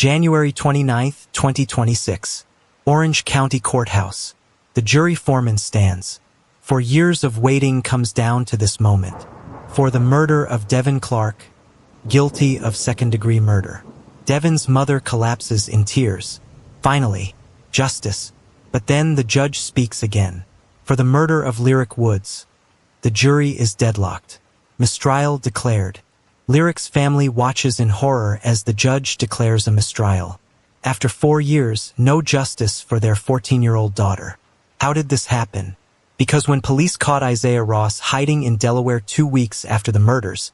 January 29, 2026. Orange County Courthouse. The jury foreman stands. For years of waiting comes down to this moment. For the murder of Devin Clark, guilty of second-degree murder. Devin's mother collapses in tears. Finally, justice. But then the judge speaks again. For the murder of Lyric Woods, the jury is deadlocked. Mistrial declared. Lyric's family watches in horror as the judge declares a mistrial. After 4 years, no justice for their 14-year-old daughter. How did this happen? Because when police caught Issiah Ross hiding in Delaware 2 weeks after the murders,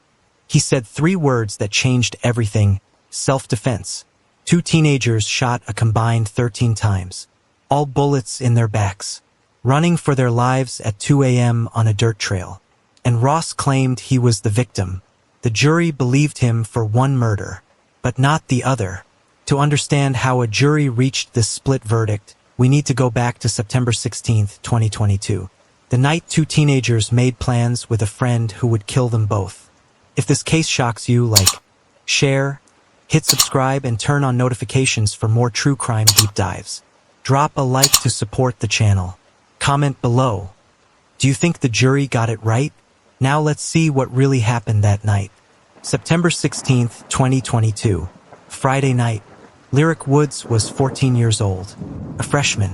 he said 3 words that changed everything: self-defense. 2 teenagers shot a combined 13 times, all bullets in their backs, running for their lives at 2 a.m. on a dirt trail. And Ross claimed he was the victim. The jury believed him for one murder, but not the other. To understand how a jury reached this split verdict, we need to go back to September 16, 2022. The night 2 teenagers made plans with a friend who would kill them both. If this case shocks you, like, share, hit subscribe, and turn on notifications for more true crime deep dives. Drop a like to support the channel. Comment below. Do you think the jury got it right? Now let's see what really happened that night. September 16, 2022. Friday night. Lyric Woods was 14 years old, a freshman.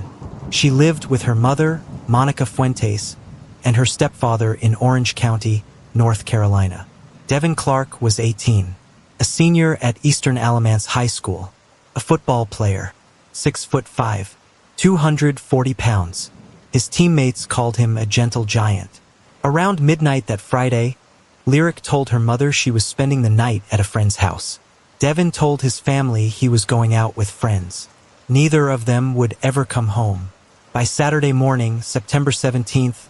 She lived with her mother, Monica Fuentes, and her stepfather in Orange County, North Carolina. Devin Clark was 18, a senior at Eastern Alamance High School, a football player, 6'5", 240 pounds. His teammates called him a gentle giant. Around midnight that Friday, Lyric told her mother she was spending the night at a friend's house. Devin told his family he was going out with friends. Neither of them would ever come home. By Saturday morning, September 17th,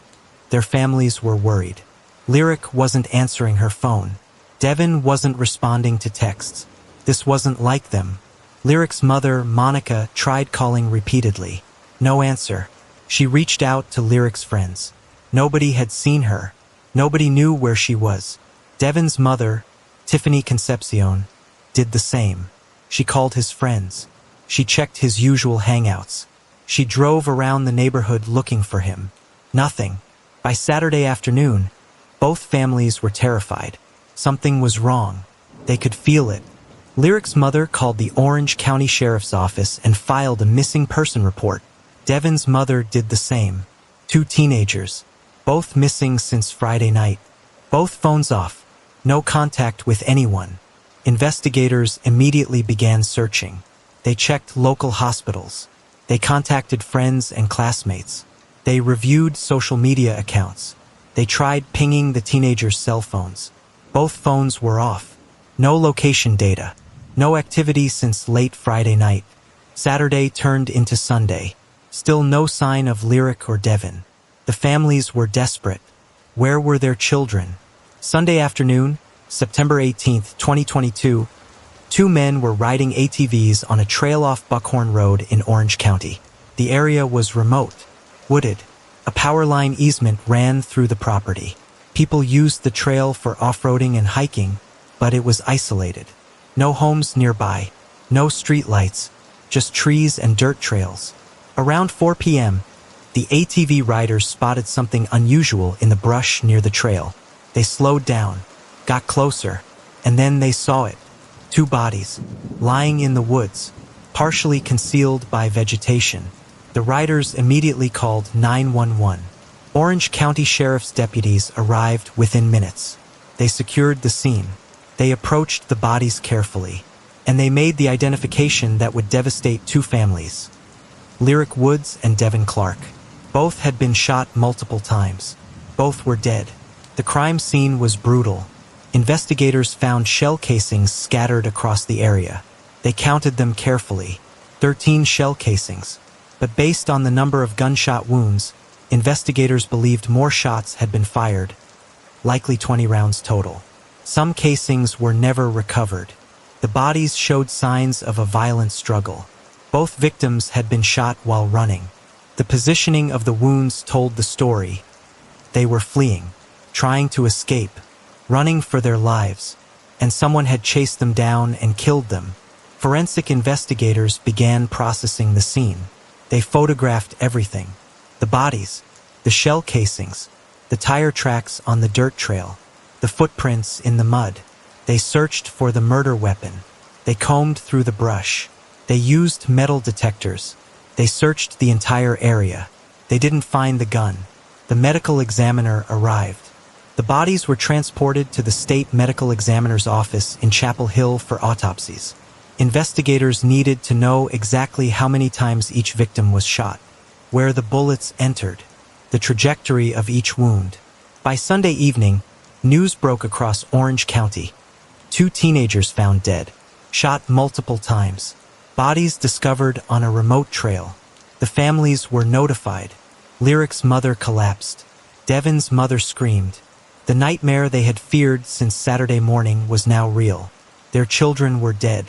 their families were worried. Lyric wasn't answering her phone. Devin wasn't responding to texts. This wasn't like them. Lyric's mother, Monica, tried calling repeatedly. No answer. She reached out to Lyric's friends. Nobody had seen her. Nobody knew where she was. Devin's mother, Tiffany Concepcion, did the same. She called his friends. She checked his usual hangouts. She drove around the neighborhood looking for him. Nothing. By Saturday afternoon, both families were terrified. Something was wrong. They could feel it. Lyric's mother called the Orange County Sheriff's Office and filed a missing person report. Devin's mother did the same. 2 teenagers, both missing since Friday night. Both phones off. No contact with anyone. Investigators immediately began searching. They checked local hospitals. They contacted friends and classmates. They reviewed social media accounts. They tried pinging the teenagers' cell phones. Both phones were off. No location data. No activity since late Friday night. Saturday turned into Sunday. Still no sign of Lyric or Devin. The families were desperate. Where were their children? Sunday afternoon, September 18, 2022, 2 men were riding ATVs on a trail off Buckhorn Road in Orange County. The area was remote, wooded. A power line easement ran through the property. People used the trail for off-roading and hiking, but it was isolated. No homes nearby, no street lights, just trees and dirt trails. Around 4 p.m., the ATV riders spotted something unusual in the brush near the trail. They slowed down, got closer, and then they saw it. 2 bodies, lying in the woods, partially concealed by vegetation. The riders immediately called 911. Orange County Sheriff's deputies arrived within minutes. They secured the scene. They approached the bodies carefully, and they made the identification that would devastate 2 families. Lyric Woods and Devin Clark. Both had been shot multiple times. Both were dead. The crime scene was brutal. Investigators found shell casings scattered across the area. They counted them carefully. 13 shell casings. But based on the number of gunshot wounds, investigators believed more shots had been fired, likely 20 rounds total. Some casings were never recovered. The bodies showed signs of a violent struggle. Both victims had been shot while running. The positioning of the wounds told the story. They were fleeing, trying to escape, running for their lives, and someone had chased them down and killed them. Forensic investigators began processing the scene. They photographed everything: the bodies, the shell casings, the tire tracks on the dirt trail, the footprints in the mud. They searched for the murder weapon. They combed through the brush. They used metal detectors. They searched the entire area. They didn't find the gun. The medical examiner arrived. The bodies were transported to the state medical examiner's office in Chapel Hill for autopsies. Investigators needed to know exactly how many times each victim was shot, where the bullets entered, the trajectory of each wound. By Sunday evening, news broke across Orange County. 2 teenagers found dead, shot multiple times. Bodies discovered on a remote trail. The families were notified. Lyric's mother collapsed. Devin's mother screamed. The nightmare they had feared since Saturday morning was now real. Their children were dead,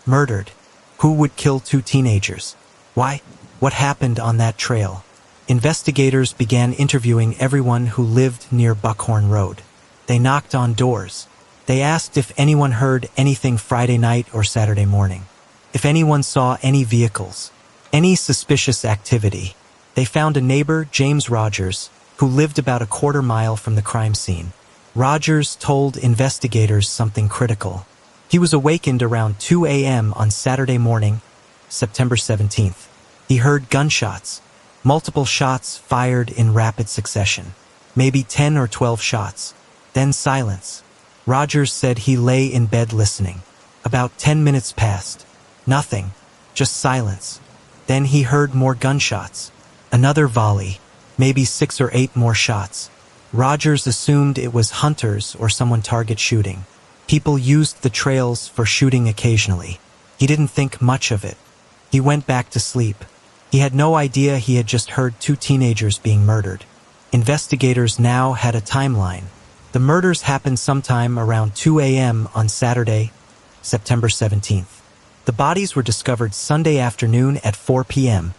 murdered. Who would kill 2 teenagers? Why? What happened on that trail? Investigators began interviewing everyone who lived near Buckhorn Road. They knocked on doors. They asked if anyone heard anything Friday night or Saturday morning, if anyone saw any vehicles, any suspicious activity. They found a neighbor, James Rogers, who lived about a quarter mile from the crime scene. Rogers told investigators something critical. He was awakened around 2 a.m. on Saturday morning, September 17th. He heard gunshots, multiple shots fired in rapid succession, maybe 10 or 12 shots, then silence. Rogers said he lay in bed listening. About 10 minutes passed. Nothing, just silence. Then he heard more gunshots. Another volley, maybe 6 or 8 more shots. Rogers assumed it was hunters or someone target shooting. People used the trails for shooting occasionally. He didn't think much of it. He went back to sleep. He had no idea he had just heard 2 teenagers being murdered. Investigators now had a timeline. The murders happened sometime around 2 a.m. on Saturday, September 17th. The bodies were discovered Sunday afternoon at 4 p.m.,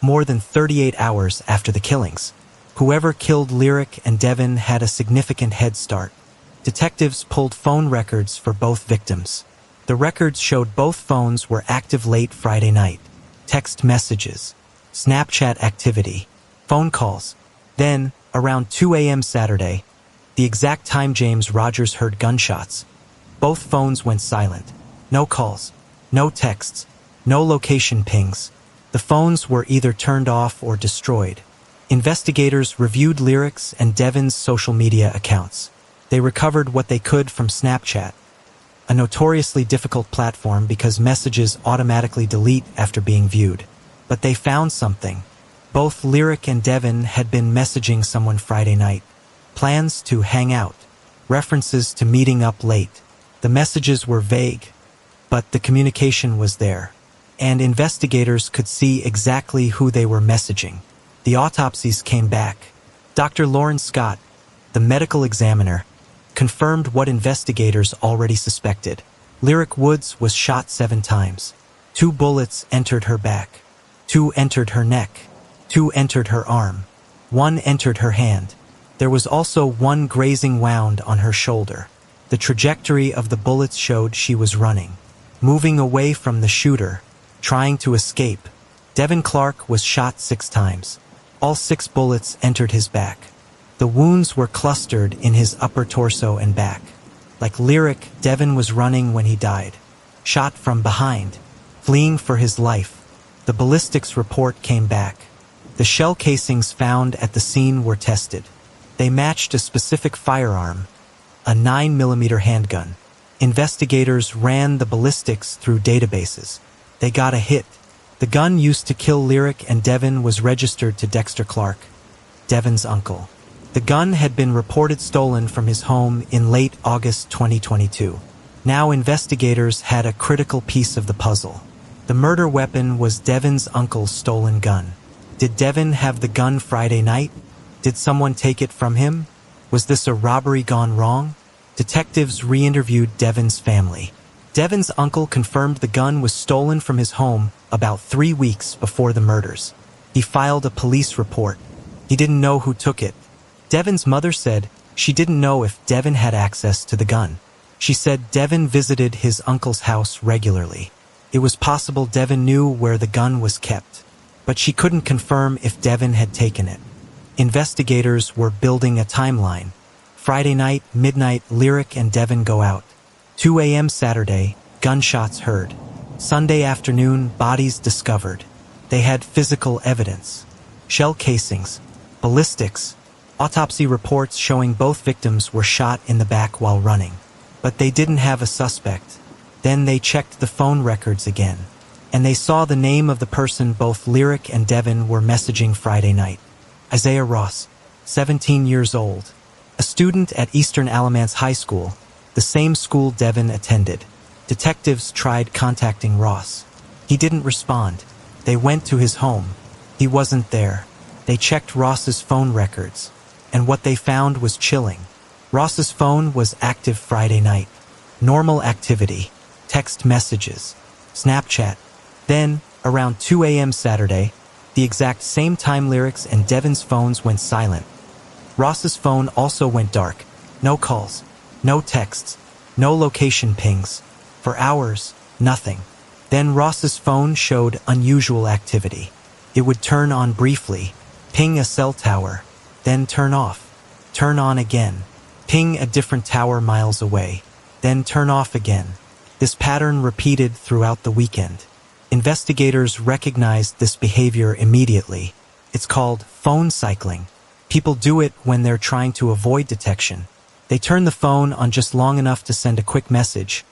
more than 38 hours after the killings. Whoever killed Lyric and Devin had a significant head start. Detectives pulled phone records for both victims. The records showed both phones were active late Friday night. Text messages, Snapchat activity, phone calls. Then, around 2 a.m. Saturday, the exact time James Rogers heard gunshots, both phones went silent. No calls, no texts, no location pings. The phones were either turned off or destroyed. Investigators reviewed Lyric's and Devin's social media accounts. They recovered what they could from Snapchat, a notoriously difficult platform because messages automatically delete after being viewed. But they found something. Both Lyric and Devin had been messaging someone Friday night. Plans to hang out, references to meeting up late. The messages were vague, but the communication was there, and investigators could see exactly who they were messaging. The autopsies came back. Dr. Lauren Scott, the medical examiner, confirmed what investigators already suspected. Lyric Woods was shot 7 times. 2 bullets entered her back. 2 entered her neck. 2 entered her arm. 1 entered her hand. There was also 1 grazing wound on her shoulder. The trajectory of the bullets showed she was running, moving away from the shooter, trying to escape. Devin Clark was shot 6 times. All 6 bullets entered his back. The wounds were clustered in his upper torso and back. Like Lyric, Devin was running when he died, shot from behind, fleeing for his life. The ballistics report came back. The shell casings found at the scene were tested. They matched a specific firearm, a 9mm handgun. Investigators ran the ballistics through databases. They got a hit. The gun used to kill Lyric and Devin was registered to Dexter Clark, Devin's uncle. The gun had been reported stolen from his home in late August 2022. Now investigators had a critical piece of the puzzle. The murder weapon was Devin's uncle's stolen gun. Did Devin have the gun Friday night? Did someone take it from him? Was this a robbery gone wrong? Detectives re-interviewed Devin's family. Devin's uncle confirmed the gun was stolen from his home about 3 weeks before the murders. He filed a police report. He didn't know who took it. Devin's mother said she didn't know if Devin had access to the gun. She said Devin visited his uncle's house regularly. It was possible Devin knew where the gun was kept, but she couldn't confirm if Devin had taken it. Investigators were building a timeline. Friday night, midnight, Lyric and Devin go out. 2 a.m. Saturday, gunshots heard. Sunday afternoon, bodies discovered. They had physical evidence. Shell casings, ballistics, autopsy reports showing both victims were shot in the back while running. But they didn't have a suspect. Then they checked the phone records again, and they saw the name of the person both Lyric and Devin were messaging Friday night. Issiah Ross, 17 years old, a student at Eastern Alamance High School, the same school Devin attended. Detectives tried contacting Ross. He didn't respond. They went to his home. He wasn't there. They checked Ross's phone records, and what they found was chilling. Ross's phone was active Friday night. Normal activity, text messages, Snapchat. Then, around 2 a.m. Saturday, the exact same time Lyric's and Devin's phones went silent. Ross's phone also went dark. No calls, no texts, no location pings. For hours, nothing. Then Ross's phone showed unusual activity. It would turn on briefly, ping a cell tower, then turn off, turn on again, ping a different tower miles away, then turn off again. This pattern repeated throughout the weekend. Investigators recognized this behavior immediately. It's called phone cycling. People do it when they're trying to avoid detection. They turn the phone on just long enough to send a quick message,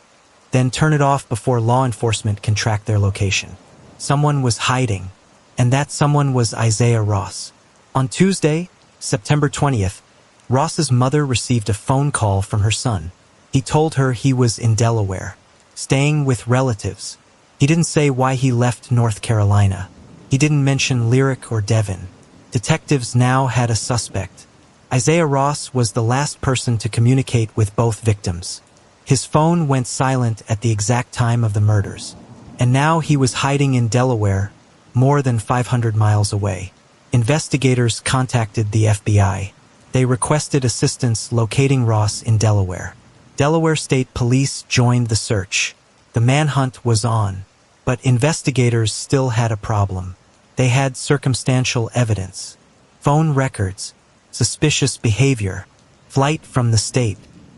then turn it off before law enforcement can track their location. Someone was hiding, and that someone was Issiah Ross. On Tuesday, September 20th, Ross's mother received a phone call from her son. He told her he was in Delaware, staying with relatives. He didn't say why he left North Carolina. He didn't mention Lyric or Devin. Detectives now had a suspect. Issiah Ross was the last person to communicate with both victims. His phone went silent at the exact time of the murders, and now he was hiding in Delaware, more than 500 miles away. Investigators contacted the FBI. They requested assistance locating Ross in Delaware. Delaware State Police joined the search. The manhunt was on, but investigators still had a problem. They had circumstantial evidence, phone records, suspicious behavior, flight from the state,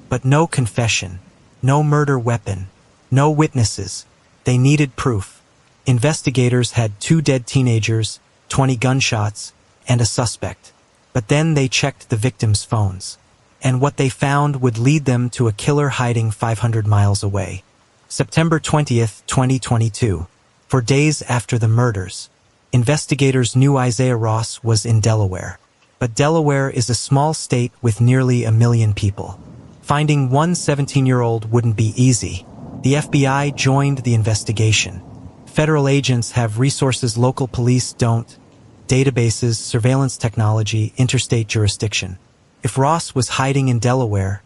but no confession, no murder weapon, no witnesses. They needed proof. Investigators had 2 dead teenagers, 20 gunshots, and a suspect. But then they checked the victims' phones, and what they found would lead them to a killer hiding 500 miles away. September 20th, 2022. For days after the murders, investigators knew Issiah Ross was in Delaware. But Delaware is a small state with nearly 1 million people. Finding one 17-year-old wouldn't be easy. The FBI joined the investigation. Federal agents have resources local police don't: databases, surveillance technology, interstate jurisdiction. If Ross was hiding in Delaware,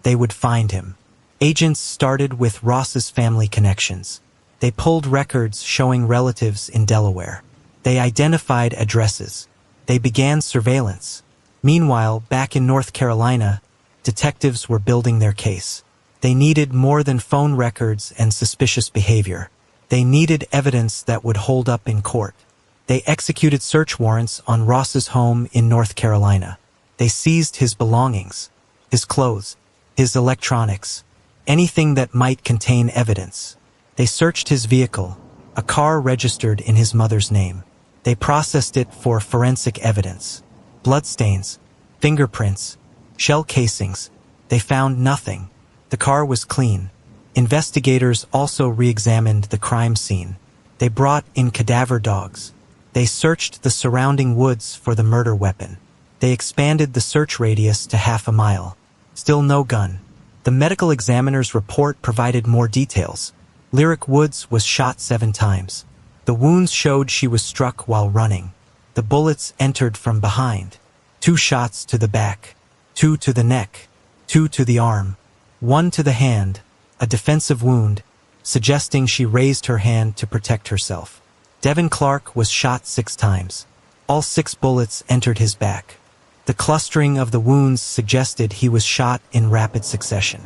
they would find him. Agents started with Ross's family connections. They pulled records showing relatives in Delaware. They identified addresses. They began surveillance. Meanwhile, back in North Carolina, detectives were building their case. They needed more than phone records and suspicious behavior. They needed evidence that would hold up in court. They executed search warrants on Ross's home in North Carolina. They seized his belongings, his clothes, his electronics, anything that might contain evidence. They searched his vehicle, a car registered in his mother's name. They processed it for forensic evidence. Bloodstains, fingerprints, shell casings. They found nothing. The car was clean. Investigators also re-examined the crime scene. They brought in cadaver dogs. They searched the surrounding woods for the murder weapon. They expanded the search radius to half a mile. Still no gun. The medical examiner's report provided more details. Lyric Woods was shot 7 times. The wounds showed she was struck while running. The bullets entered from behind. 2 shots to the back, 2 to the neck, 2 to the arm, 1 to the hand, a defensive wound, suggesting she raised her hand to protect herself. Devin Clark was shot 6 times. All 6 bullets entered his back. The clustering of the wounds suggested he was shot in rapid succession,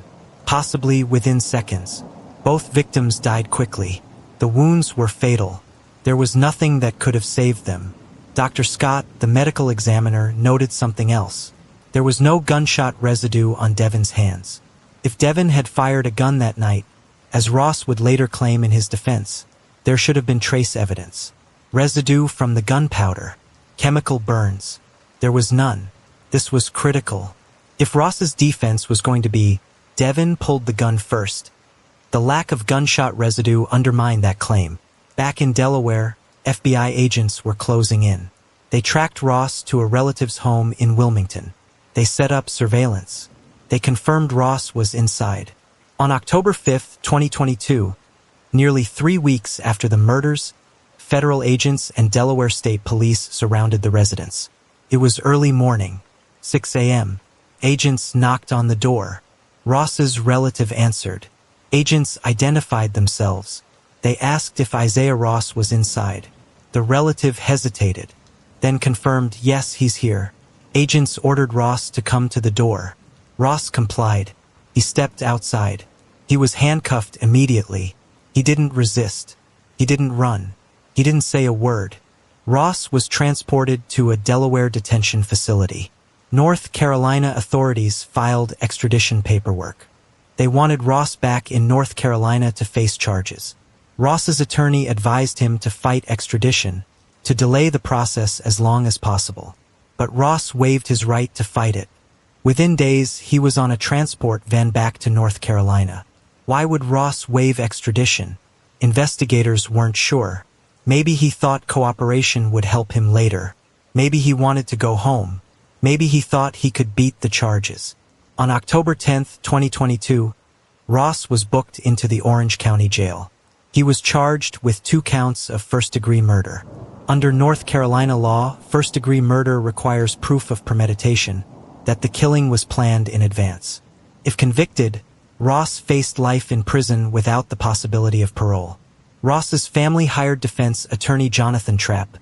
possibly within seconds. Both victims died quickly. The wounds were fatal. There was nothing that could have saved them. Dr. Scott, the medical examiner, noted something else. There was no gunshot residue on Devin's hands. If Devin had fired a gun that night, as Ross would later claim in his defense, there should have been trace evidence. Residue from the gunpowder. Chemical burns. There was none. This was critical. If Ross's defense was going to be, Devin pulled the gun first, the lack of gunshot residue undermined that claim. Back in Delaware, FBI agents were closing in. They tracked Ross to a relative's home in Wilmington. They set up surveillance. They confirmed Ross was inside. On October 5, 2022, nearly 3 weeks after the murders, federal agents and Delaware State Police surrounded the residence. It was early morning, 6 a.m. Agents knocked on the door. Ross's relative answered. Agents identified themselves. They asked if Issiah Ross was inside. The relative hesitated, then confirmed, yes, he's here. Agents ordered Ross to come to the door. Ross complied. He stepped outside. He was handcuffed immediately. He didn't resist. He didn't run. He didn't say a word. Ross was transported to a Delaware detention facility. North Carolina authorities filed extradition paperwork. They wanted Ross back in North Carolina to face charges. Ross's attorney advised him to fight extradition, to delay the process as long as possible. But Ross waived his right to fight it. Within days, he was on a transport van back to North Carolina. Why would Ross waive extradition? Investigators weren't sure. Maybe he thought cooperation would help him later. Maybe he wanted to go home. Maybe he thought he could beat the charges. On October 10, 2022, Ross was booked into the Orange County Jail. He was charged with 2 counts of first-degree murder. Under North Carolina law, first-degree murder requires proof of premeditation, that the killing was planned in advance. If convicted, Ross faced life in prison without the possibility of parole. Ross's family hired defense attorney Jonathan Trapp,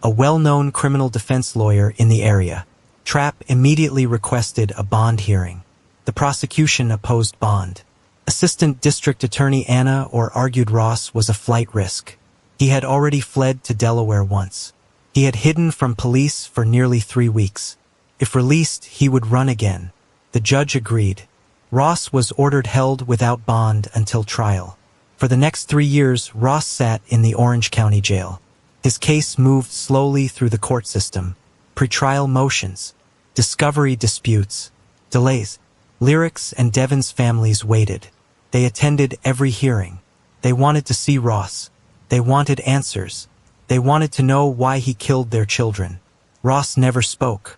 a well-known criminal defense lawyer in the area. Trapp immediately requested a bond hearing. The prosecution opposed bond. Assistant District Attorney Anna Orr argued Ross was a flight risk. He had already fled to Delaware once. He had hidden from police for nearly 3 weeks. If released, he would run again. The judge agreed. Ross was ordered held without bond until trial. For the next 3 years, Ross sat in the Orange County Jail. His case moved slowly through the court system. Pretrial motions, discovery disputes, delays. Lyrics and Devin's families waited. They attended every hearing. They wanted to see Ross. They wanted answers. They wanted to know why he killed their children. Ross never spoke.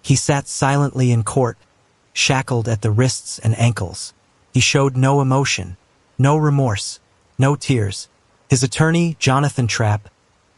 He sat silently in court, shackled at the wrists and ankles. He showed no emotion, no remorse, no tears. His attorney, Jonathan Trapp,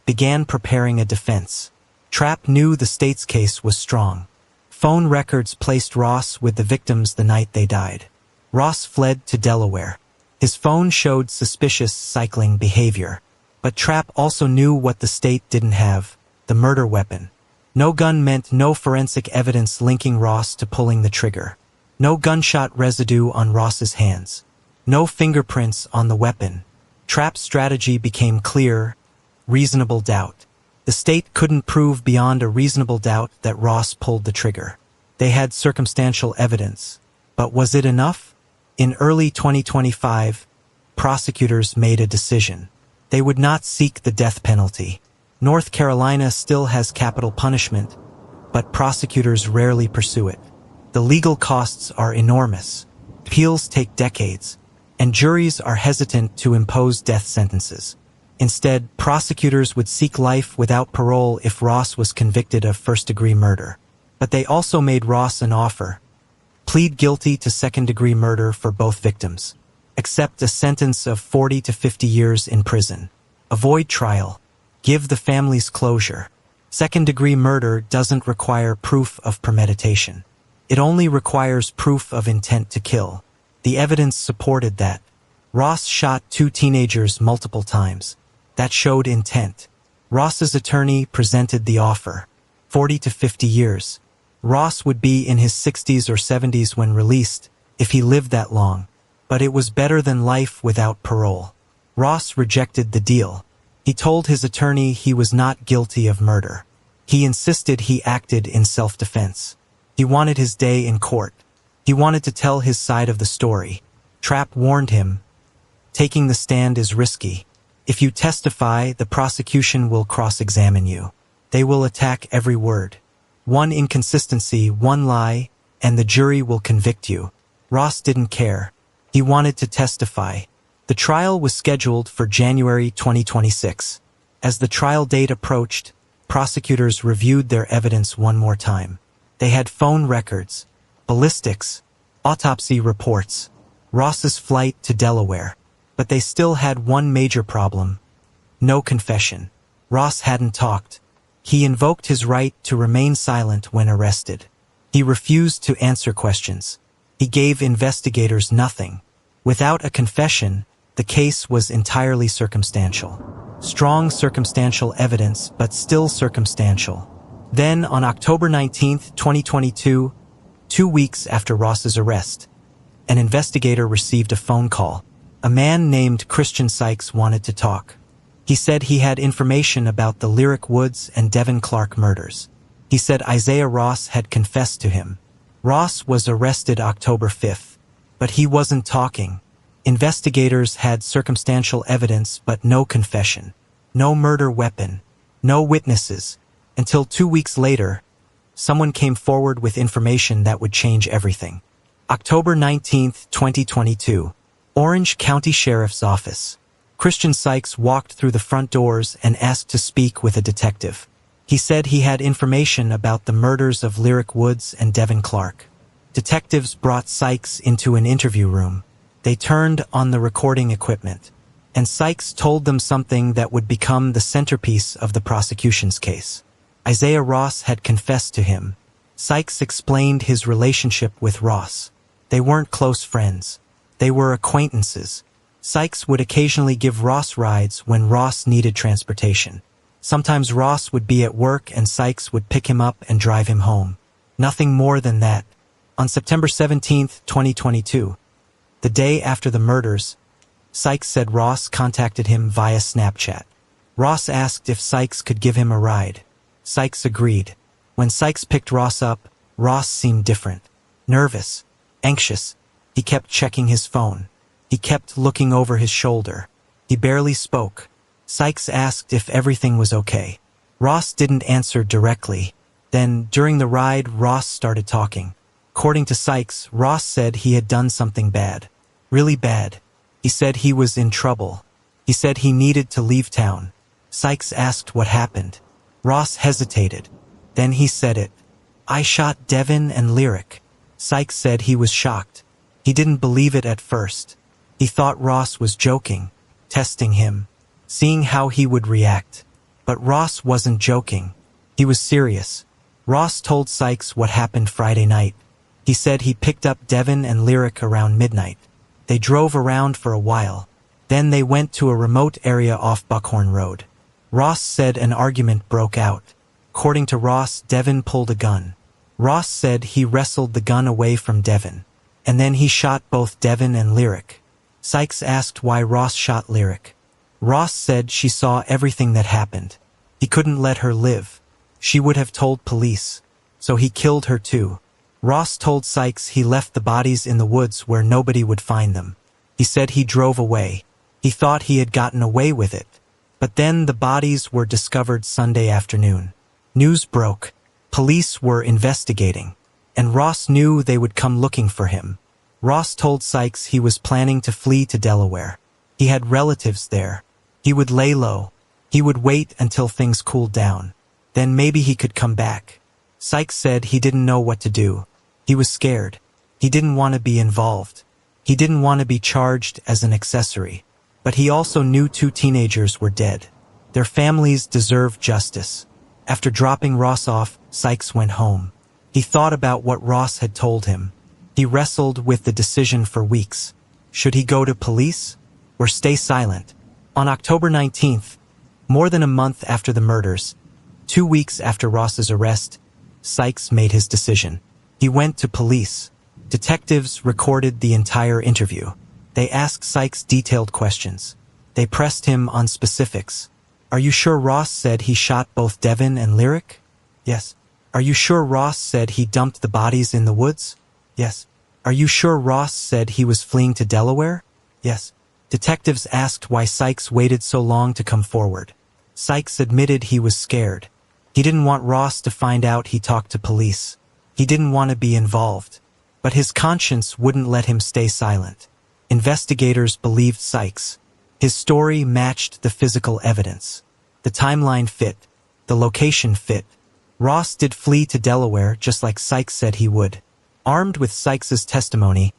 began preparing a defense. Trapp knew the state's case was strong. Phone records placed Ross with the victims the night they died. Ross fled to Delaware. His phone showed suspicious cycling behavior. But Trapp also knew what the state didn't have: the murder weapon. No gun meant no forensic evidence linking Ross to pulling the trigger. No gunshot residue on Ross's hands. No fingerprints on the weapon. Trapp's strategy became clear: reasonable doubt. The state couldn't prove beyond a reasonable doubt that Ross pulled the trigger. They had circumstantial evidence. But was it enough? In early 2025, prosecutors made a decision. They would not seek the death penalty. North Carolina still has capital punishment, but prosecutors rarely pursue it. The legal costs are enormous. Appeals take decades, and juries are hesitant to impose death sentences. Instead, prosecutors would seek life without parole if Ross was convicted of first-degree murder. But they also made Ross an offer: plead guilty to second-degree murder for both victims. Accept a sentence of 40 to 50 years in prison. Avoid trial. Give the families closure. Second-degree murder doesn't require proof of premeditation. It only requires proof of intent to kill. The evidence supported that. Ross shot 2 teenagers multiple times. That showed intent. Ross's attorney presented the offer: 40 to 50 years. Ross would be in his 60s or 70s when released, if he lived that long. But it was better than life without parole. Ross rejected the deal. He told his attorney he was not guilty of murder. He insisted he acted in self-defense. He wanted his day in court. He wanted to tell his side of the story. Trapp warned him, "Taking the stand is risky. If you testify, the prosecution will cross-examine you. They will attack every word. One inconsistency, one lie, and the jury will convict you." Ross didn't care. He wanted to testify. The trial was scheduled for January 2026. As the trial date approached, prosecutors reviewed their evidence one more time. They had phone records, ballistics, autopsy reports, Ross's flight to Delaware. But they still had one major problem: no confession. Ross hadn't talked. He invoked his right to remain silent when arrested. He refused to answer questions. He gave investigators nothing. Without a confession, the case was entirely circumstantial. Strong circumstantial evidence, but still circumstantial. Then, on October 19, 2022, 2 weeks after Ross's arrest, an investigator received a phone call. A man named Christian Sykes wanted to talk. He said he had information about the Lyric Woods and Devin Clark murders. He said Issiah Ross had confessed to him. Ross was arrested October 5th, but he wasn't talking. Investigators had circumstantial evidence but no confession, no murder weapon, no witnesses, until 2 weeks later, someone came forward with information that would change everything. October 19, 2022, Orange County Sheriff's Office. Christian Sykes walked through the front doors and asked to speak with a detective. He said he had information about the murders of Lyric Woods and Devin Clark. Detectives brought Sykes into an interview room. They turned on the recording equipment, and Sykes told them something that would become the centerpiece of the prosecution's case. Issiah Ross had confessed to him. Sykes explained his relationship with Ross. They weren't close friends. They were acquaintances. Sykes would occasionally give Ross rides when Ross needed transportation. Sometimes Ross would be at work and Sykes would pick him up and drive him home. Nothing more than that. On September 17, 2022, the day after the murders, Sykes said Ross contacted him via Snapchat. Ross asked if Sykes could give him a ride. Sykes agreed. When Sykes picked Ross up, Ross seemed different. Nervous, anxious. He kept checking his phone. He kept looking over his shoulder. He barely spoke. Sykes asked if everything was okay. Ross didn't answer directly. Then, during the ride, Ross started talking. According to Sykes, Ross said he had done something bad. Really bad. He said he was in trouble. He said he needed to leave town. Sykes asked what happened. Ross hesitated. Then he said it. "I shot Devin and Lyric." Sykes said he was shocked. He didn't believe it at first. He thought Ross was joking, testing him, seeing how he would react. But Ross wasn't joking. He was serious. Ross told Sykes what happened Friday night. He said he picked up Devin and Lyric around midnight. They drove around for a while. Then they went to a remote area off Buckhorn Road. Ross said an argument broke out. According to Ross, Devin pulled a gun. Ross said he wrestled the gun away from Devin, and then he shot both Devin and Lyric. Sykes asked why Ross shot Lyric. Ross said she saw everything that happened. He couldn't let her live. She would have told police. So he killed her too. Ross told Sykes he left the bodies in the woods where nobody would find them. He said he drove away. He thought he had gotten away with it. But then the bodies were discovered Sunday afternoon. News broke. Police were investigating. And Ross knew they would come looking for him. Ross told Sykes he was planning to flee to Delaware. He had relatives there. He would lay low. He would wait until things cooled down. Then maybe he could come back. Sykes said he didn't know what to do. He was scared. He didn't want to be involved. He didn't want to be charged as an accessory. But he also knew 2 teenagers were dead. Their families deserved justice. After dropping Ross off, Sykes went home. He thought about what Ross had told him. He wrestled with the decision for weeks. Should he go to police or stay silent? On October 19th, more than a month after the murders, 2 weeks after Ross's arrest, Sykes made his decision. He went to police. Detectives recorded the entire interview. They asked Sykes detailed questions. They pressed him on specifics. Are you sure Ross said he shot both Devin and Lyric? Yes. Are you sure Ross said he dumped the bodies in the woods? Yes. Are you sure Ross said he was fleeing to Delaware? Yes. Detectives asked why Sykes waited so long to come forward. Sykes admitted he was scared. He didn't want Ross to find out he talked to police. He didn't want to be involved. But his conscience wouldn't let him stay silent. Investigators believed Sykes. His story matched the physical evidence. The timeline fit. The location fit. Ross did flee to Delaware just like Sykes said he would. Armed with Sykes's testimony,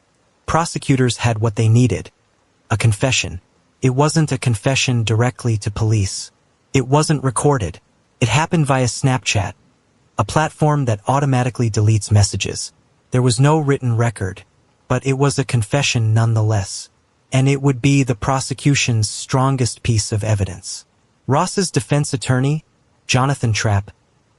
prosecutors had what they needed. A confession. It wasn't a confession directly to police. It wasn't recorded. It happened via Snapchat, a platform that automatically deletes messages. There was no written record, but it was a confession nonetheless. And it would be the prosecution's strongest piece of evidence. Ross's defense attorney, Jonathan Trapp,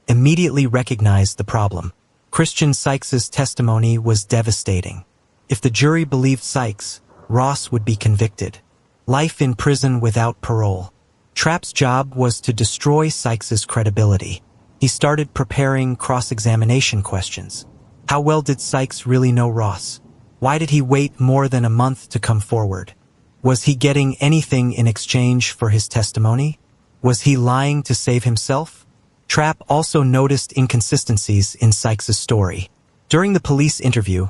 immediately recognized the problem. Christian Sykes's testimony was devastating. If the jury believed Sykes, Ross would be convicted. Life in prison without parole. Trapp's job was to destroy Sykes's credibility. He started preparing cross-examination questions. How well did Sykes really know Ross? Why did he wait more than a month to come forward? Was he getting anything in exchange for his testimony? Was he lying to save himself? Trapp also noticed inconsistencies in Sykes's story. During the police interview,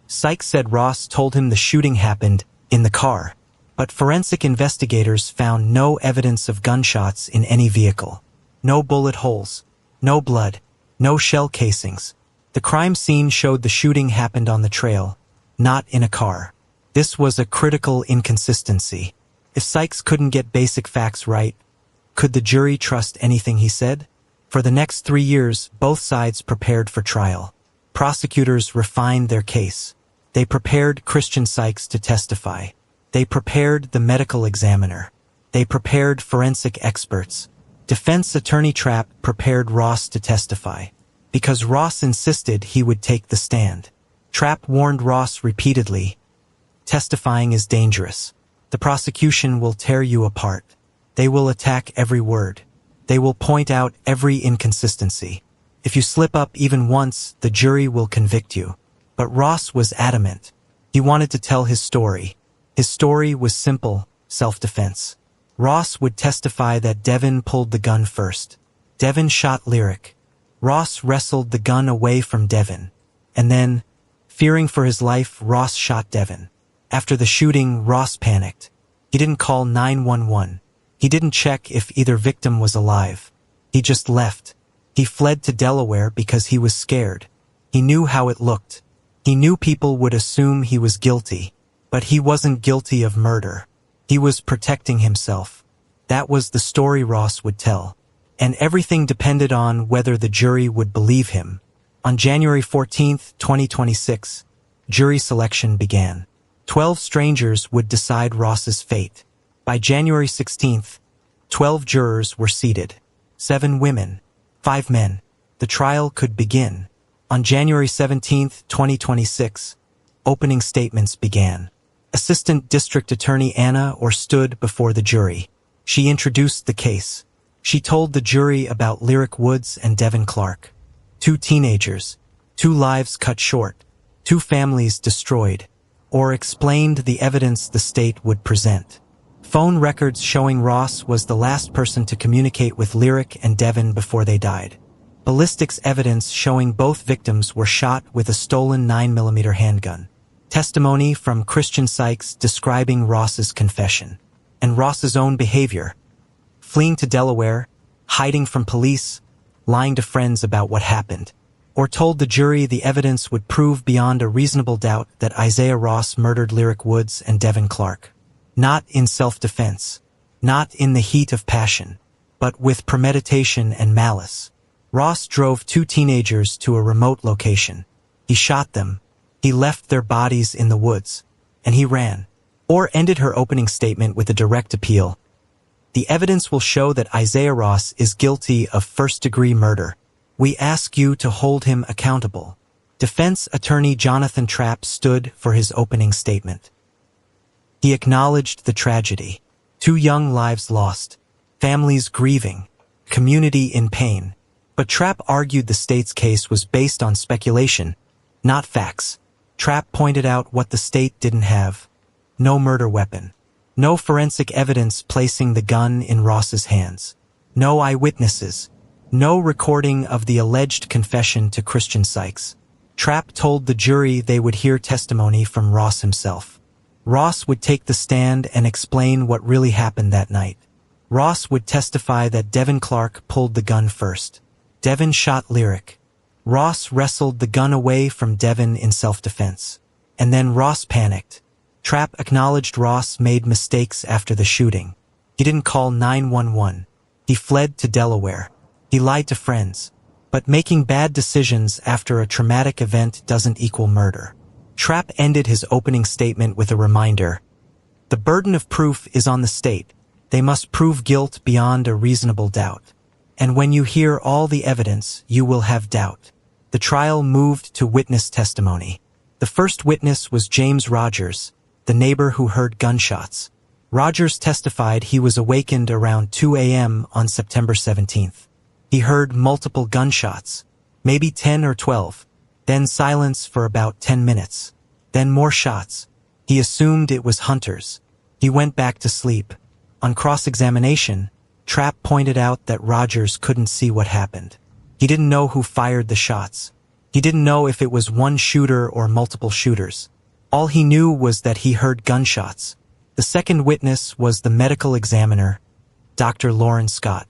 Sykes said Ross told him the shooting happened in the car, but forensic investigators found no evidence of gunshots in any vehicle. No bullet holes, no blood, no shell casings. The crime scene showed the shooting happened on the trail, not in a car. This was a critical inconsistency. If Sykes couldn't get basic facts right, could the jury trust anything he said? For the next 3 years, both sides prepared for trial. Prosecutors refined their case. They prepared Christian Sykes to testify. They prepared the medical examiner. They prepared forensic experts. Defense attorney Trapp prepared Ross to testify. Because Ross insisted he would take the stand. Trapp warned Ross repeatedly, testifying is dangerous. The prosecution will tear you apart. They will attack every word. They will point out every inconsistency. If you slip up even once, the jury will convict you. But Ross was adamant. He wanted to tell his story. His story was simple, self-defense. Ross would testify that Devin pulled the gun first. Devin shot Lyric. Ross wrestled the gun away from Devin. And then, fearing for his life, Ross shot Devin. After the shooting, Ross panicked. He didn't call 911. He didn't check if either victim was alive. He just left. He fled to Delaware because he was scared. He knew how it looked. He knew people would assume he was guilty. But he wasn't guilty of murder. He was protecting himself. That was the story Ross would tell. And everything depended on whether the jury would believe him. On January 14, 2026, jury selection began. 12 strangers would decide Ross's fate. By January 16th, 12 jurors were seated. 7 women, 5 men. The trial could begin. On January 17, 2026, opening statements began. Assistant District Attorney Anna Orr stood before the jury. She introduced the case. She told the jury about Lyric Woods and Devin Clark. 2 teenagers, 2 lives cut short, 2 families destroyed. Orr explained the evidence the state would present. Phone records showing Ross was the last person to communicate with Lyric and Devin before they died. Ballistics evidence showing both victims were shot with a stolen 9mm handgun. Testimony from Christian Sykes describing Ross's confession. And Ross's own behavior. Fleeing to Delaware, hiding from police, lying to friends about what happened. Or told the jury the evidence would prove beyond a reasonable doubt that Issiah Ross murdered Lyric Woods and Devin Clark. Not in self-defense, not in the heat of passion, but with premeditation and malice. Ross drove 2 teenagers to a remote location. He shot them. He left their bodies in the woods. And he ran. Orr ended her opening statement with a direct appeal. The evidence will show that Issiah Ross is guilty of first-degree murder. We ask you to hold him accountable. Defense attorney Jonathan Trapp stood for his opening statement. He acknowledged the tragedy. 2 young lives lost, families grieving, community in pain. But Trapp argued the state's case was based on speculation, not facts. Trapp pointed out what the state didn't have. No murder weapon. No forensic evidence placing the gun in Ross's hands. No eyewitnesses. No recording of the alleged confession to Christian Sykes. Trapp told the jury they would hear testimony from Ross himself. Ross would take the stand and explain what really happened that night. Ross would testify that Devin Clark pulled the gun first. Devin shot Lyric. Ross wrestled the gun away from Devin in self-defense. And then Ross panicked. Trapp acknowledged Ross made mistakes after the shooting. He didn't call 911. He fled to Delaware. He lied to friends. But making bad decisions after a traumatic event doesn't equal murder. Trapp ended his opening statement with a reminder. The burden of proof is on the state. They must prove guilt beyond a reasonable doubt. And when you hear all the evidence, you will have doubt. The trial moved to witness testimony. The first witness was James Rogers, the neighbor who heard gunshots. Rogers testified he was awakened around 2 a.m. on September 17th. He heard multiple gunshots, maybe 10 or 12, then silence for about 10 minutes, then more shots. He assumed it was hunters. He went back to sleep. On cross-examination, Trapp pointed out that Rogers couldn't see what happened. He didn't know who fired the shots. He didn't know if it was one shooter or multiple shooters. All he knew was that he heard gunshots. The second witness was the medical examiner, Dr. Lauren Scott.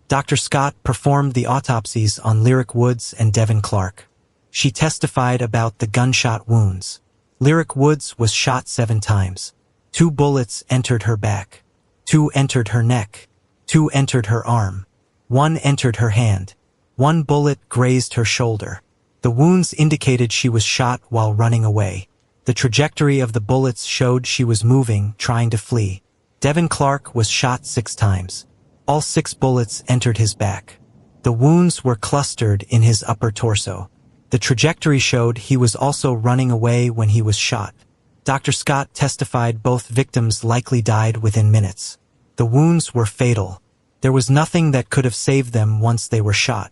Dr. Scott performed the autopsies on Lyric Woods and Devin Clark. She testified about the gunshot wounds. Lyric Woods was shot 7 times. 2 bullets entered her back. 2 entered her neck. 2 entered her arm. 1 entered her hand. 1 bullet grazed her shoulder. The wounds indicated she was shot while running away. The trajectory of the bullets showed she was moving, trying to flee. Devin Clark was shot 6 times. All 6 bullets entered his back. The wounds were clustered in his upper torso. The trajectory showed he was also running away when he was shot. Dr. Scott testified both victims likely died within minutes. The wounds were fatal. There was nothing that could have saved them once they were shot.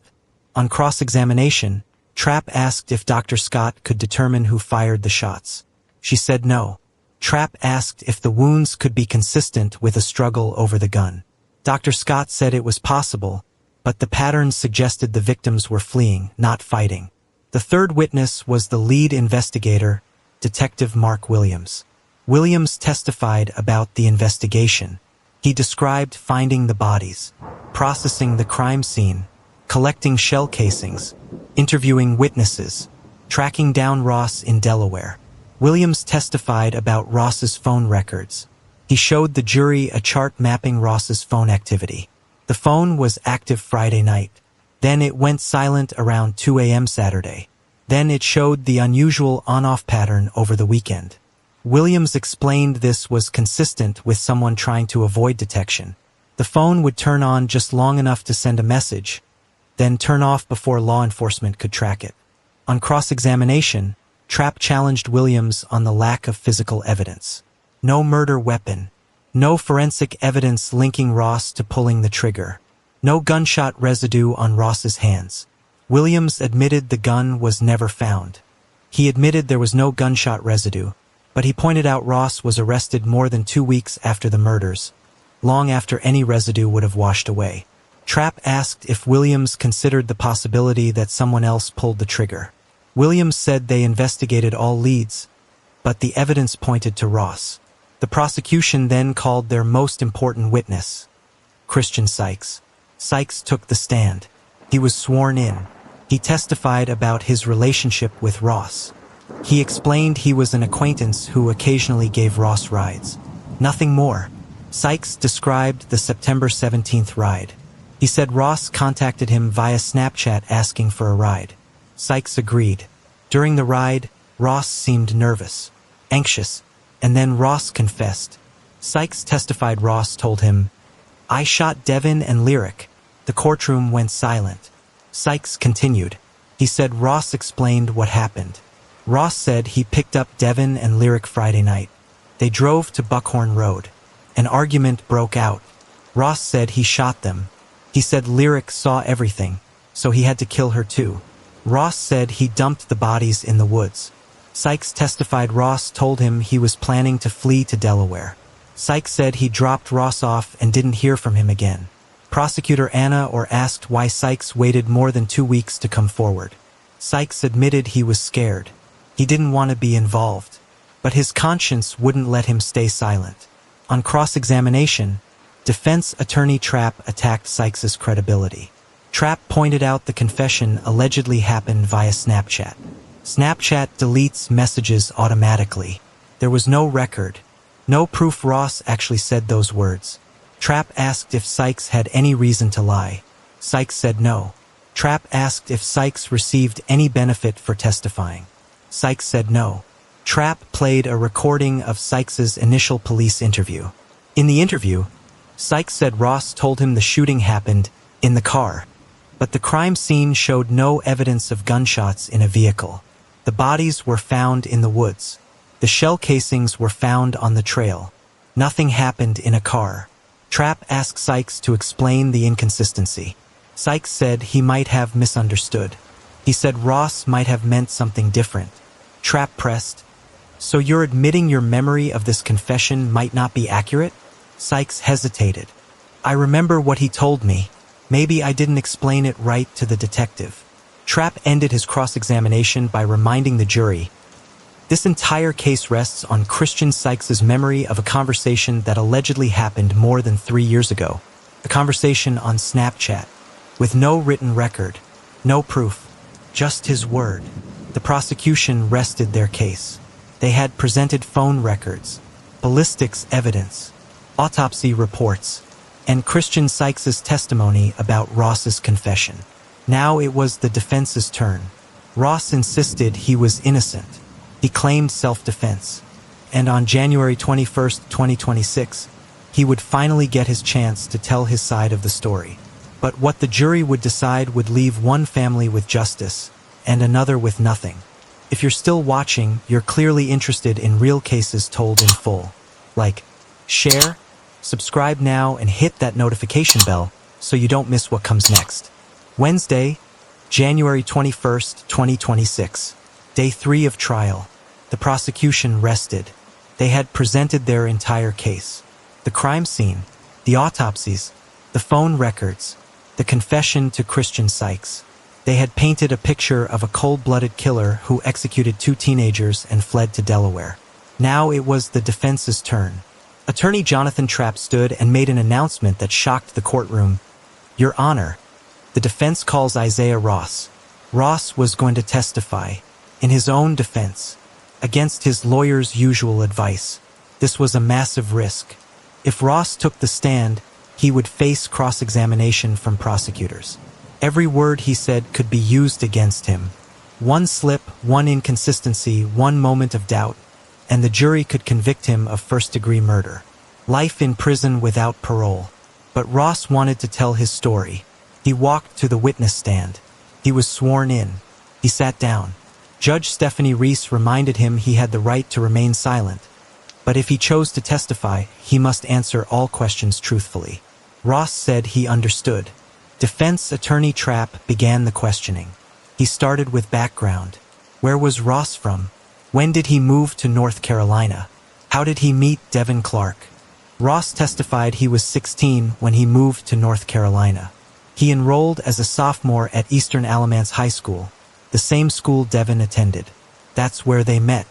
On cross-examination, Trapp asked if Dr. Scott could determine who fired the shots. She said no. Trapp asked if the wounds could be consistent with a struggle over the gun. Dr. Scott said it was possible, but the patterns suggested the victims were fleeing, not fighting. The third witness was the lead investigator, Detective Mark Williams. Williams testified about the investigation. He described finding the bodies, processing the crime scene, collecting shell casings, interviewing witnesses, tracking down Ross in Delaware. Williams testified about Ross's phone records. He showed the jury a chart mapping Ross's phone activity. The phone was active Friday night. Then it went silent around 2 a.m. Saturday. Then it showed the unusual on-off pattern over the weekend. Williams explained this was consistent with someone trying to avoid detection. The phone would turn on just long enough to send a message, then turn off before law enforcement could track it. On cross-examination, Trapp challenged Williams on the lack of physical evidence. No murder weapon. No forensic evidence linking Ross to pulling the trigger. No gunshot residue on Ross's hands. Williams admitted the gun was never found. He admitted there was no gunshot residue, but he pointed out Ross was arrested more than 2 weeks after the murders, long after any residue would have washed away. Trapp asked if Williams considered the possibility that someone else pulled the trigger. Williams said they investigated all leads, but the evidence pointed to Ross. The prosecution then called their most important witness, Christian Sykes. Sykes took the stand. He was sworn in. He testified about his relationship with Ross. He explained he was an acquaintance who occasionally gave Ross rides. Nothing more. Sykes described the September 17th ride. He said Ross contacted him via Snapchat asking for a ride. Sykes agreed. During the ride, Ross seemed nervous, anxious, and then Ross confessed. Sykes testified Ross told him, "I shot Devin and Lyric." The courtroom went silent. Sykes continued. He said Ross explained what happened. Ross said he picked up Devin and Lyric Friday night. They drove to Buckhorn Road. An argument broke out. Ross said he shot them. He said Lyric saw everything, so he had to kill her too. Ross said he dumped the bodies in the woods. Sykes testified Ross told him he was planning to flee to Delaware. Sykes said he dropped Ross off and didn't hear from him again. Prosecutor Anna asked why Sykes waited more than 2 weeks to come forward. Sykes admitted he was scared. He didn't want to be involved, but his conscience wouldn't let him stay silent. On cross-examination, defense attorney Trapp attacked Sykes' credibility. Trapp pointed out the confession allegedly happened via Snapchat. Snapchat deletes messages automatically. There was no record, no proof Ross actually said those words. Trapp asked if Sykes had any reason to lie. Sykes said no. Trapp asked if Sykes received any benefit for testifying. Sykes said no. Trapp played a recording of Sykes' initial police interview. In the interview, Sykes said Ross told him the shooting happened in the car, but the crime scene showed no evidence of gunshots in a vehicle. The bodies were found in the woods. The shell casings were found on the trail. Nothing happened in a car. Trapp asked Sykes to explain the inconsistency. Sykes said he might have misunderstood. He said Ross might have meant something different. Trapp pressed, "So you're admitting your memory of this confession might not be accurate?" Sykes hesitated. "I remember what he told me. Maybe I didn't explain it right to the detective." Trapp ended his cross-examination by reminding the jury, "This entire case rests on Christian Sykes' memory of a conversation that allegedly happened more than 3 years ago. A conversation on Snapchat, with no written record, no proof, just his word." The prosecution rested their case. They had presented phone records, ballistics evidence, autopsy reports, and Christian Sykes' testimony about Ross's confession. Now it was the defense's turn. Ross insisted he was innocent. He claimed self-defense. And on January 21, 2026, he would finally get his chance to tell his side of the story. But what the jury would decide would leave one family with justice and another with nothing. If you're still watching, you're clearly interested in real cases told in full. Like, share, subscribe now, and hit that notification bell so you don't miss what comes next. Wednesday, January 21st, 2026. Day 3 of trial. The prosecution rested. They had presented their entire case. The crime scene, the autopsies, the phone records, the confession to Christian Sykes. They had painted a picture of a cold-blooded killer who executed 2 teenagers and fled to Delaware. Now it was the defense's turn. Attorney Jonathan Trapp stood and made an announcement that shocked the courtroom. "Your Honor, the defense calls Issiah Ross." Ross was going to testify, in his own defense, against his lawyer's usual advice. This was a massive risk. If Ross took the stand, he would face cross-examination from prosecutors. Every word he said could be used against him. One slip, one inconsistency, one moment of doubt, and the jury could convict him of first-degree murder. Life in prison without parole. But Ross wanted to tell his story. He walked to the witness stand. He was sworn in. He sat down. Judge Stephanie Reese reminded him he had the right to remain silent. But if he chose to testify, he must answer all questions truthfully. Ross said he understood. Defense attorney Trapp began the questioning. He started with background. Where was Ross from? When did he move to North Carolina? How did he meet Devin Clark? Ross testified he was 16 when he moved to North Carolina. He enrolled as a sophomore at Eastern Alamance High School, the same school Devin attended. That's where they met.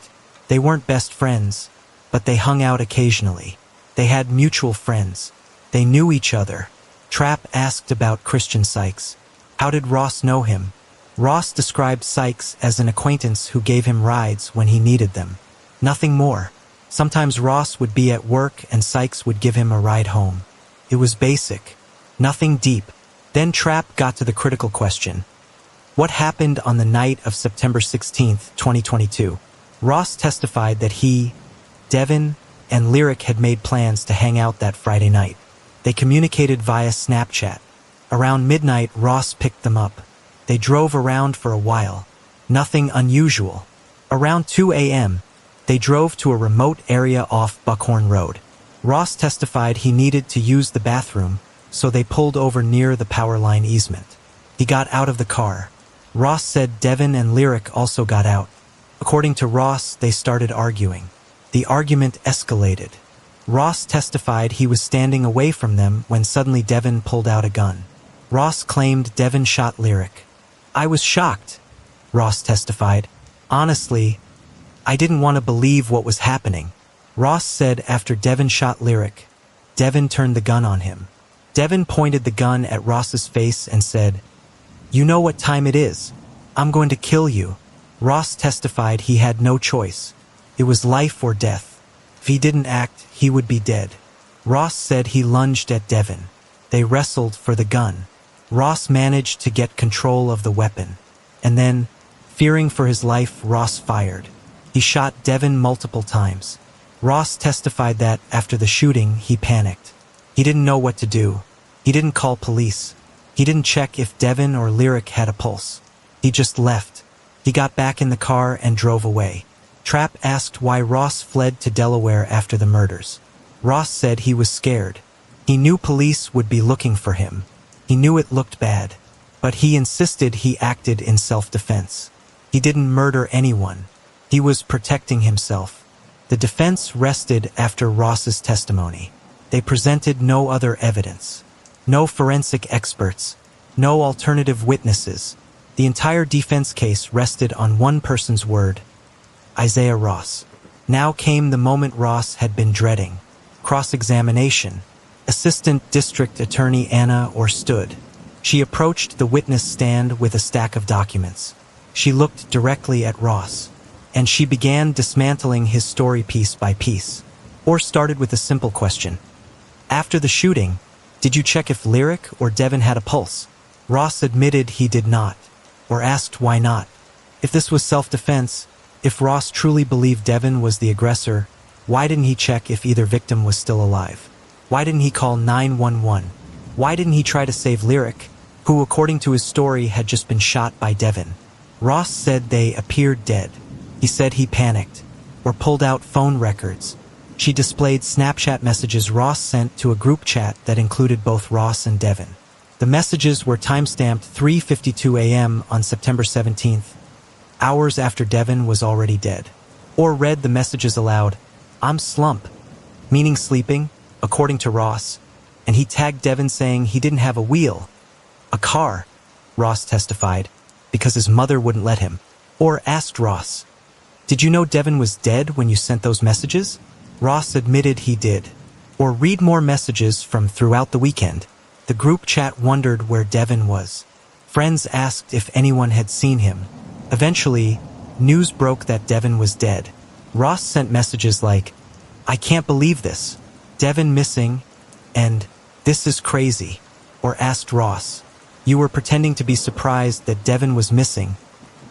They weren't best friends, but they hung out occasionally. They had mutual friends. They knew each other. Trapp asked about Christian Sykes. How did Ross know him? Ross described Sykes as an acquaintance who gave him rides when he needed them. Nothing more. Sometimes Ross would be at work and Sykes would give him a ride home. It was basic. Nothing deep. Then Trapp got to the critical question. What happened on the night of September 16, 2022? Ross testified that he, Devin, and Lyric had made plans to hang out that Friday night. They communicated via Snapchat. Around midnight, Ross picked them up. They drove around for a while. Nothing unusual. Around 2 a.m., they drove to a remote area off Buckhorn Road. Ross testified he needed to use the bathroom, so they pulled over near the power line easement. He got out of the car. Ross said Devin and Lyric also got out. According to Ross, they started arguing. The argument escalated. Ross testified he was standing away from them when suddenly Devin pulled out a gun. Ross claimed Devin shot Lyric. "I was shocked," Ross testified. "Honestly, I didn't want to believe what was happening." Ross said after Devin shot Lyric, Devin turned the gun on him. Devin pointed the gun at Ross's face and said, "You know what time it is. I'm going to kill you." Ross testified he had no choice. It was life or death. If he didn't act, he would be dead. Ross said he lunged at Devin. They wrestled for the gun. Ross managed to get control of the weapon. And then, fearing for his life, Ross fired. He shot Devin multiple times. Ross testified that, after the shooting, he panicked. He didn't know what to do. He didn't call police. He didn't check if Devin or Lyric had a pulse. He just left. He got back in the car and drove away. Trapp asked why Ross fled to Delaware after the murders. Ross said he was scared. He knew police would be looking for him. He knew it looked bad. But he insisted he acted in self-defense. He didn't murder anyone. He was protecting himself. The defense rested after Ross's testimony. They presented no other evidence. No forensic experts. No alternative witnesses. The entire defense case rested on one person's word: Issiah Ross. Now came the moment Ross had been dreading. Cross-examination. Assistant District Attorney Anna Orr stood. She approached the witness stand with a stack of documents. She looked directly at Ross, and she began dismantling his story piece by piece. Orr started with a simple question. "After the shooting, did you check if Lyric or Devin had a pulse?" Ross admitted he did not. Or asked why not. If this was self-defense, if Ross truly believed Devin was the aggressor, why didn't he check if either victim was still alive? Why didn't he call 911? Why didn't he try to save Lyric, who, according to his story, had just been shot by Devin? Ross said they appeared dead. He said he panicked, or pulled out phone records. She displayed Snapchat messages Ross sent to a group chat that included both Ross and Devin. The messages were timestamped 3:52 a.m. on September 17th, hours after Devin was already dead. Or read the messages aloud. "I'm slump," meaning sleeping, according to Ross, and he tagged Devin saying he didn't have a wheel. A car, Ross testified, because his mother wouldn't let him. Or asked Ross, "Did you know Devin was dead when you sent those messages?" Ross admitted he did. Or read more messages from throughout the weekend. The group chat wondered where Devin was. Friends asked if anyone had seen him. Eventually, news broke that Devin was dead. Ross sent messages like, "I can't believe this," "Devin missing," and "This is crazy." Or asked Ross, "You were pretending to be surprised that Devin was missing,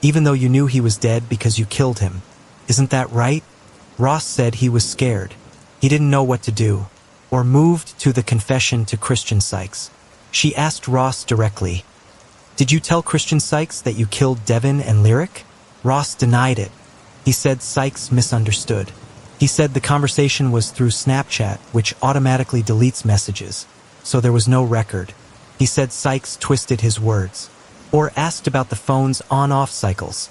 even though you knew he was dead because you killed him. Isn't that right?" Ross said he was scared. He didn't know what to do. Or moved to the confession to Christian Sykes. She asked Ross directly, "Did you tell Christian Sykes that you killed Devin and Lyric?" Ross denied it. He said Sykes misunderstood. He said the conversation was through Snapchat, which automatically deletes messages, so there was no record. He said Sykes twisted his words. Or asked about the phone's on-off cycles.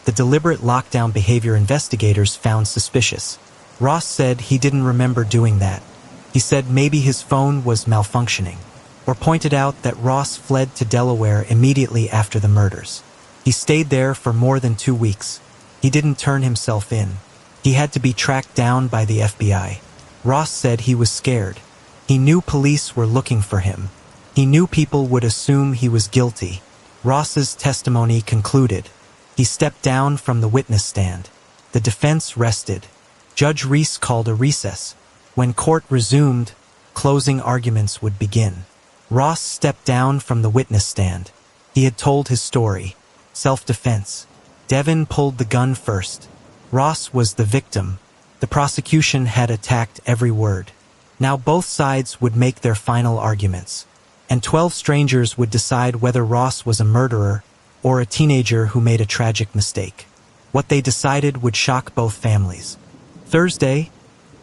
The deliberate lockdown behavior investigators found suspicious. Ross said he didn't remember doing that. He said maybe his phone was malfunctioning, or pointed out that Ross fled to Delaware immediately after the murders. He stayed there for more than 2 weeks. He didn't turn himself in. He had to be tracked down by the FBI. Ross said he was scared. He knew police were looking for him. He knew people would assume he was guilty. Ross's testimony concluded. He stepped down from the witness stand. The defense rested. Judge Reese called a recess. When court resumed, closing arguments would begin. Ross stepped down from the witness stand. He had told his story. Self-defense. Devin pulled the gun first. Ross was the victim. The prosecution had attacked every word. Now both sides would make their final arguments. And 12 strangers would decide whether Ross was a murderer or a teenager who made a tragic mistake. What they decided would shock both families. Thursday,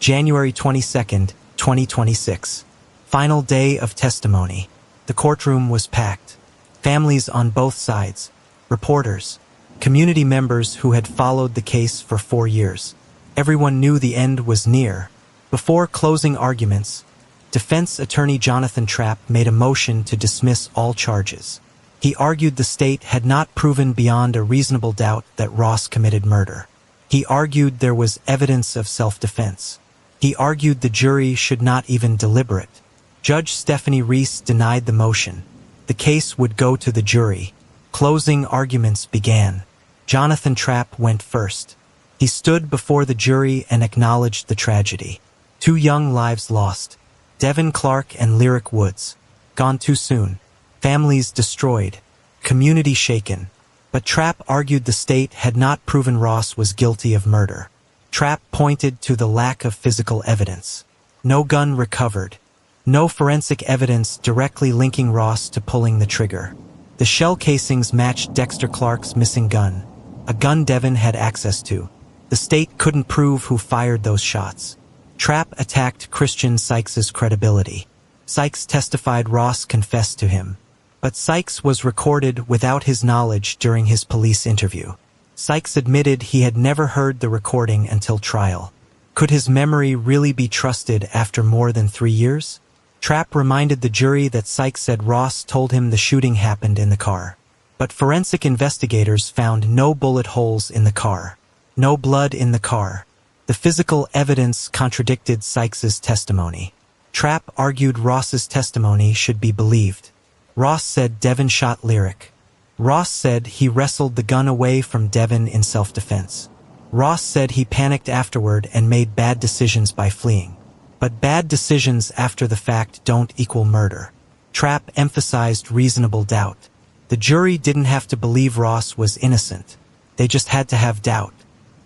January 22nd, 2026. Final day of testimony. The courtroom was packed. Families on both sides, reporters, community members who had followed the case for 4 years. Everyone knew the end was near. Before closing arguments, defense attorney Jonathan Trapp made a motion to dismiss all charges. He argued the state had not proven beyond a reasonable doubt that Ross committed murder. He argued there was evidence of self-defense. He argued the jury should not even deliberate. Judge Stephanie Reese denied the motion. The case would go to the jury. Closing arguments began. Jonathan Trapp went first. He stood before the jury and acknowledged the tragedy. 2 young lives lost. Devin Clark and Lyric Woods. Gone too soon. Families destroyed. Community shaken. But Trapp argued the state had not proven Ross was guilty of murder. Trapp pointed to the lack of physical evidence. No gun recovered. No forensic evidence directly linking Ross to pulling the trigger. The shell casings matched Dexter Clark's missing gun, a gun Devin had access to. The state couldn't prove who fired those shots. Trapp attacked Christian Sykes's credibility. Sykes testified Ross confessed to him. But Sykes was recorded without his knowledge during his police interview. Sykes admitted he had never heard the recording until trial. Could his memory really be trusted after more than 3 years? Trapp reminded the jury that Sykes said Ross told him the shooting happened in the car. But forensic investigators found no bullet holes in the car. No blood in the car. The physical evidence contradicted Sykes's testimony. Trapp argued Ross's testimony should be believed. Ross said Devin shot Lyric. Ross said he wrestled the gun away from Devin in self-defense. Ross said he panicked afterward and made bad decisions by fleeing. But bad decisions after the fact don't equal murder. Trapp emphasized reasonable doubt. The jury didn't have to believe Ross was innocent. They just had to have doubt.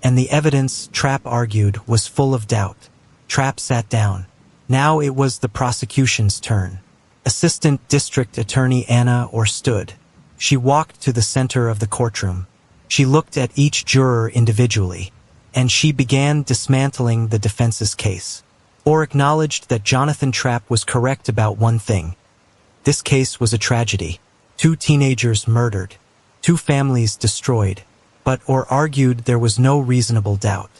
And the evidence, Trapp argued, was full of doubt. Trapp sat down. Now it was the prosecution's turn. Assistant District Attorney Anna Orr stood. She walked to the center of the courtroom. She looked at each juror individually, and she began dismantling the defense's case. Orr acknowledged that Jonathan Trapp was correct about one thing. This case was a tragedy. 2 teenagers murdered. 2 families destroyed. But Orr argued there was no reasonable doubt.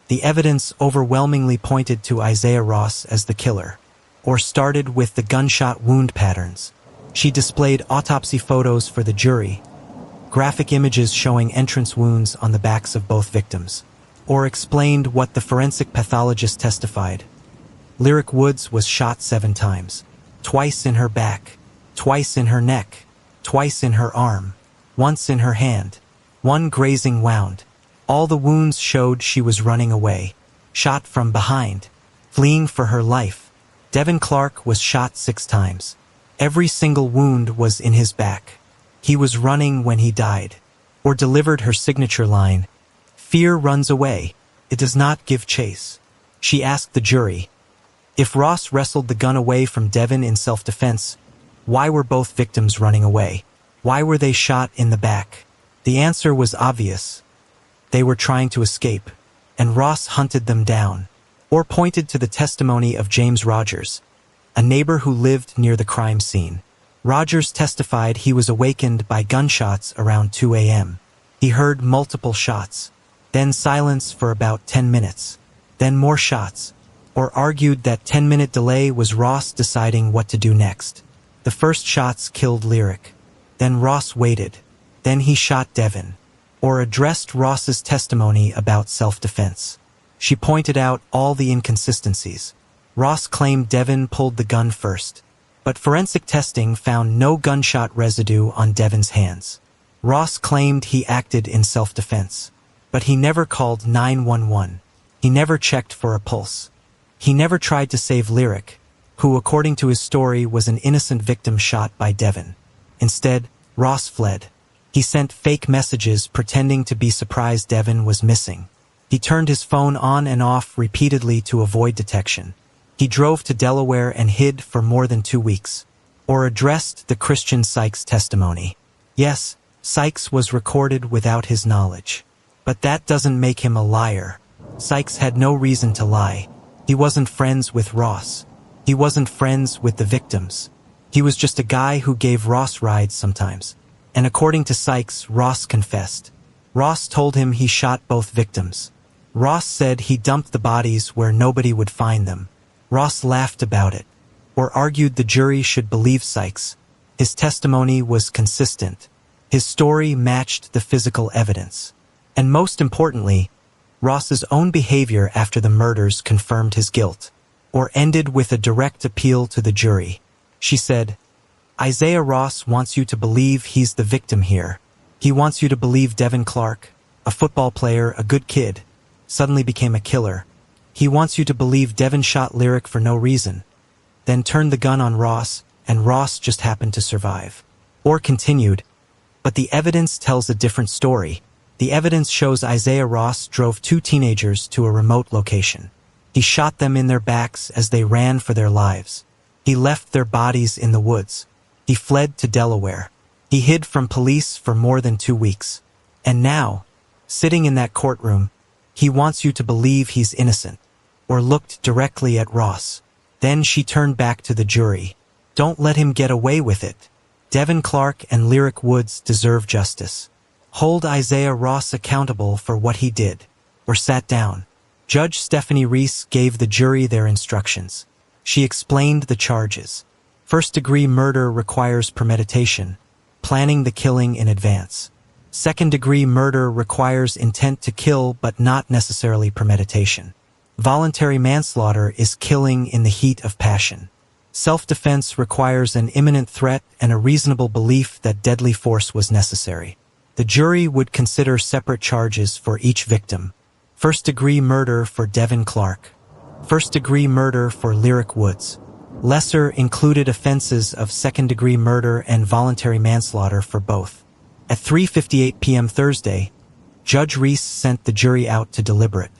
The evidence overwhelmingly pointed to Issiah Ross as the killer. Orr started with the gunshot wound patterns. She displayed autopsy photos for the jury, graphic images showing entrance wounds on the backs of both victims. Orr explained what the forensic pathologist testified. Lyric Woods was shot 7 times. Twice in her back, twice in her neck, twice in her arm, once in her hand, 1 grazing wound. All the wounds showed she was running away, shot from behind, fleeing for her life. Devin Clark was shot 6 times. Every single wound was in his back. He was running when he died. Or delivered her signature line, "Fear runs away. It does not give chase." She asked the jury, if Ross wrestled the gun away from Devin in self-defense, why were both victims running away? Why were they shot in the back? The answer was obvious. They were trying to escape, and Ross hunted them down. Or pointed to the testimony of James Rogers, a neighbor who lived near the crime scene. Rogers testified he was awakened by gunshots around 2 a.m. He heard multiple shots, then silence for about 10 minutes, then more shots, or argued that 10-minute delay was Ross deciding what to do next. The first shots killed Lyric. Then Ross waited. Then he shot Devin, or addressed Ross's testimony about self-defense. She pointed out all the inconsistencies. Ross claimed Devin pulled the gun first, but forensic testing found no gunshot residue on Devin's hands. Ross claimed he acted in self-defense, but he never called 911. He never checked for a pulse. He never tried to save Lyric, who, according to his story, was an innocent victim shot by Devin. Instead, Ross fled. He sent fake messages pretending to be surprised Devin was missing. He turned his phone on and off repeatedly to avoid detection. He drove to Delaware and hid for more than 2 weeks. Or addressed the Christian Sykes testimony. Yes, Sykes was recorded without his knowledge. But that doesn't make him a liar. Sykes had no reason to lie. He wasn't friends with Ross. He wasn't friends with the victims. He was just a guy who gave Ross rides sometimes. And according to Sykes, Ross confessed. Ross told him he shot both victims. Ross said he dumped the bodies where nobody would find them. Ross laughed about it, or argued the jury should believe Sykes. His testimony was consistent. His story matched the physical evidence. And most importantly, Ross's own behavior after the murders confirmed his guilt, or ended with a direct appeal to the jury. She said, "Issiah Ross wants you to believe he's the victim here. He wants you to believe Devin Clark, a football player, a good kid, suddenly became a killer. He wants you to believe Devin shot Lyric for no reason, then turned the gun on Ross, and Ross just happened to survive." Or continued, "But the evidence tells a different story. The evidence shows Issiah Ross drove two teenagers to a remote location. He shot them in their backs as they ran for their lives. He left their bodies in the woods. He fled to Delaware. He hid from police for more than 2 weeks. And now, sitting in that courtroom, he wants you to believe he's innocent," or looked directly at Ross. Then she turned back to the jury. "Don't let him get away with it. Devin Clark and Lyric Woods deserve justice. Hold Issiah Ross accountable for what he did," or sat down. Judge Stephanie Reese gave the jury their instructions. She explained the charges. First-degree murder requires premeditation, planning the killing in advance. Second-degree murder requires intent to kill but not necessarily premeditation. Voluntary manslaughter is killing in the heat of passion. Self-defense requires an imminent threat and a reasonable belief that deadly force was necessary. The jury would consider separate charges for each victim. First-degree murder for Devin Clark. First-degree murder for Lyric Woods. Lesser included offenses of second-degree murder and voluntary manslaughter for both. At 3:58 p.m. Thursday, Judge Reese sent the jury out to deliberate.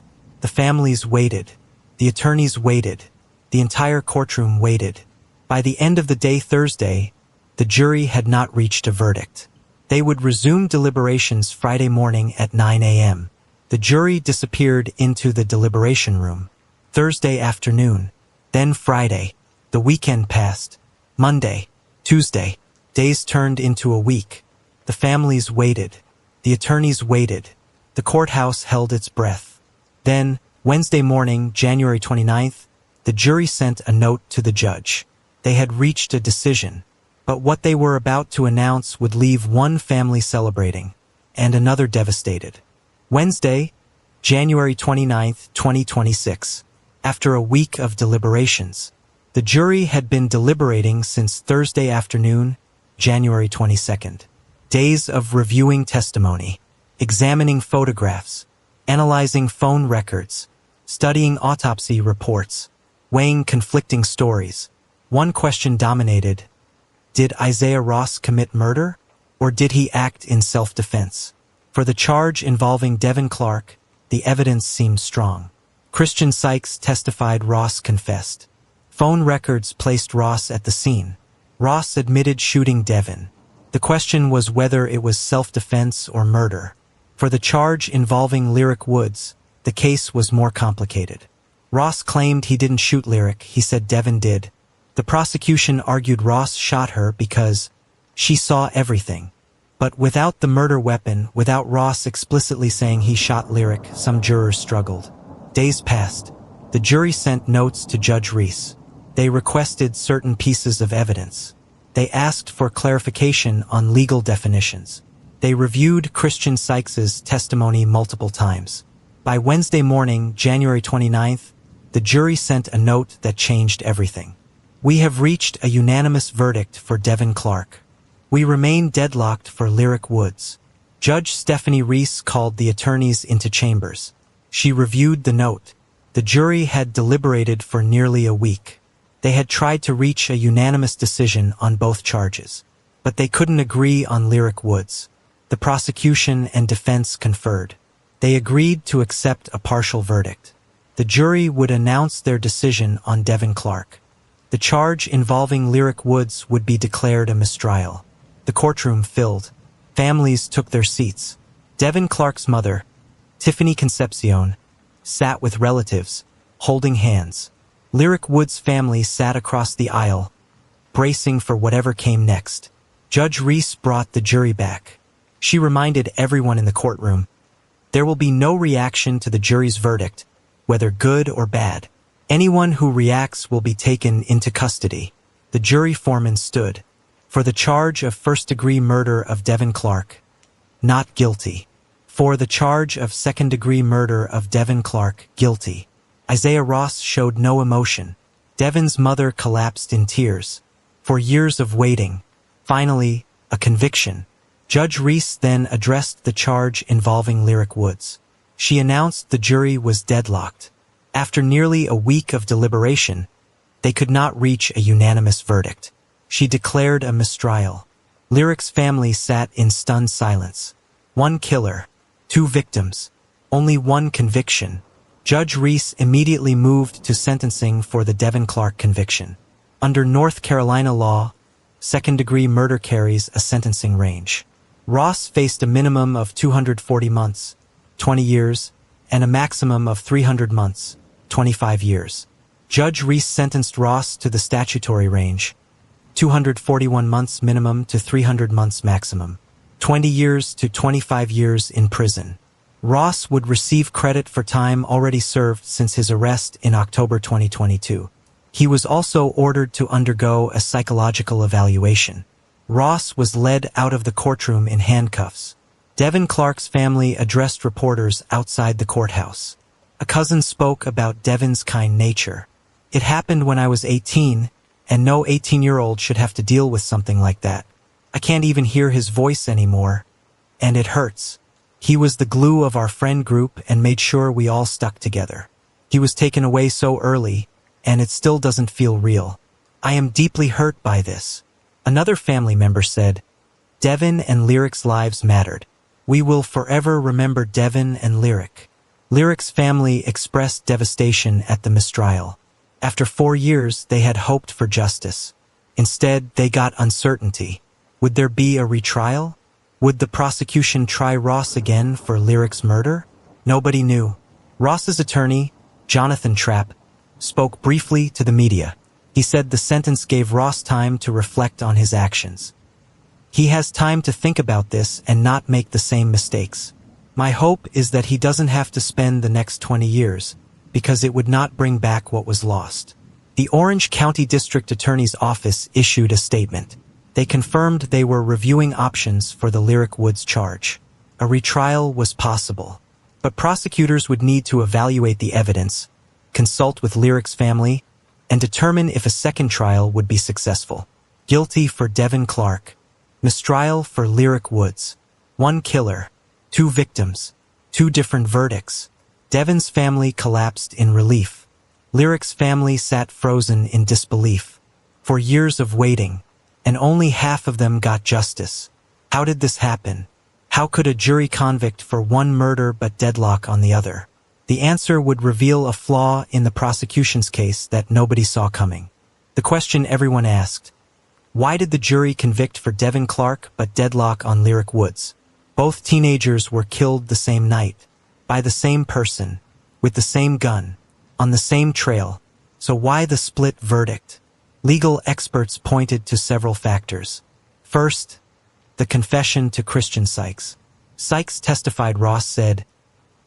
The families waited. The attorneys waited. The entire courtroom waited. By the end of the day Thursday, the jury had not reached a verdict. They would resume deliberations Friday morning at 9 a.m. The jury disappeared into the deliberation room. Thursday afternoon, then Friday. The weekend passed. Monday, Tuesday. Days turned into a week. The families waited. The attorneys waited. The courthouse held its breath. Then, Wednesday morning, January 29th, the jury sent a note to the judge. They had reached a decision, but what they were about to announce would leave one family celebrating and another devastated. Wednesday, January 29th, 2026. After a week of deliberations, the jury had been deliberating since Thursday afternoon, January 22nd. Days of reviewing testimony, examining photographs, analyzing phone records, studying autopsy reports, weighing conflicting stories. One question dominated: did Issiah Ross commit murder, or did he act in self-defense? For the charge involving Devin Clark, the evidence seemed strong. Christian Sykes testified Ross confessed. Phone records placed Ross at the scene. Ross admitted shooting Devin. The question was whether it was self-defense or murder. For the charge involving Lyric Woods, the case was more complicated. Ross claimed he didn't shoot Lyric, he said Devin did. The prosecution argued Ross shot her because she saw everything. But without the murder weapon, without Ross explicitly saying he shot Lyric, some jurors struggled. Days passed. The jury sent notes to Judge Reese. They requested certain pieces of evidence. They asked for clarification on legal definitions. They reviewed Christian Sykes's testimony multiple times. By Wednesday morning, January 29th, the jury sent a note that changed everything. We have reached a unanimous verdict for Devin Clark. We remain deadlocked for Lyric Woods. Judge Stephanie Reese called the attorneys into chambers. She reviewed the note. The jury had deliberated for nearly a week. They had tried to reach a unanimous decision on both charges, but they couldn't agree on Lyric Woods. The prosecution and defense conferred. They agreed to accept a partial verdict. The jury would announce their decision on Devin Clark. The charge involving Lyric Woods would be declared a mistrial. The courtroom filled. Families took their seats. Devin Clark's mother, Tiffany Concepcion, sat with relatives. holding hands. Lyric Woods' family sat across the aisle, bracing for whatever came next. Judge Reese brought the jury back. She reminded everyone in the courtroom, there will be no reaction to the jury's verdict, whether good or bad. Anyone who reacts will be taken into custody. The jury foreman stood. For the charge of first-degree murder of Devin Clark, not guilty. For the charge of second-degree murder of Devin Clark, guilty. Issiah Ross showed no emotion. Devin's mother collapsed in tears. For years of waiting, finally, a conviction. Judge Reese then addressed the charge involving Lyric Woods. She announced the jury was deadlocked. After nearly a week of deliberation, they could not reach a unanimous verdict. She declared a mistrial. Lyric's family sat in stunned silence. One killer, 2 victims, only one conviction. Judge Reese immediately moved to sentencing for the Devin Clark conviction. Under North Carolina law, second-degree murder carries a sentencing range. Ross faced a minimum of 240 months, 20 years, and a maximum of 300 months, 25 years. Judge Reese sentenced Ross to the statutory range, 241 months minimum to 300 months maximum, 20 years to 25 years in prison. Ross would receive credit for time already served since his arrest in October 2022. He was also ordered to undergo a psychological evaluation. Ross was led out of the courtroom in handcuffs. Devin Clark's family addressed reporters outside the courthouse. A cousin spoke about Devin's kind nature. It happened when I was 18, and no 18-year-old should have to deal with something like that. I can't even hear his voice anymore, and it hurts. He was the glue of our friend group and made sure we all stuck together. He was taken away so early, and it still doesn't feel real. I am deeply hurt by this. Another family member said, Devin and Lyric's lives mattered. We will forever remember Devin and Lyric. Lyric's family expressed devastation at the mistrial. After 4 years, they had hoped for justice. Instead, they got uncertainty. Would there be a retrial? Would the prosecution try Ross again for Lyric's murder? Nobody knew. Ross's attorney, Jonathan Trapp, spoke briefly to the media. He said the sentence gave Ross time to reflect on his actions. He has time to think about this and not make the same mistakes. My hope is that he doesn't have to spend the next 20 years, because it would not bring back what was lost. The Orange County District Attorney's Office issued a statement. They confirmed they were reviewing options for the Lyric Woods charge. A retrial was possible, but prosecutors would need to evaluate the evidence, consult with Lyric's family, and determine if a second trial would be successful. Guilty for Devin Clark. Mistrial for Lyric Woods. 1 killer, 2 victims, 2 different verdicts. Devin's family collapsed in relief. Lyric's family sat frozen in disbelief. For years of waiting, and only half of them got justice. How did this happen? How could a jury convict for one murder but deadlock on the other? The answer would reveal a flaw in the prosecution's case that nobody saw coming. The question everyone asked, why did the jury convict for Devin Clark but deadlock on Lyric Woods? Both teenagers were killed the same night, by the same person, with the same gun, on the same trail. So why the split verdict? Legal experts pointed to several factors. First, the confession to Christian Sykes. Sykes testified. Ross said,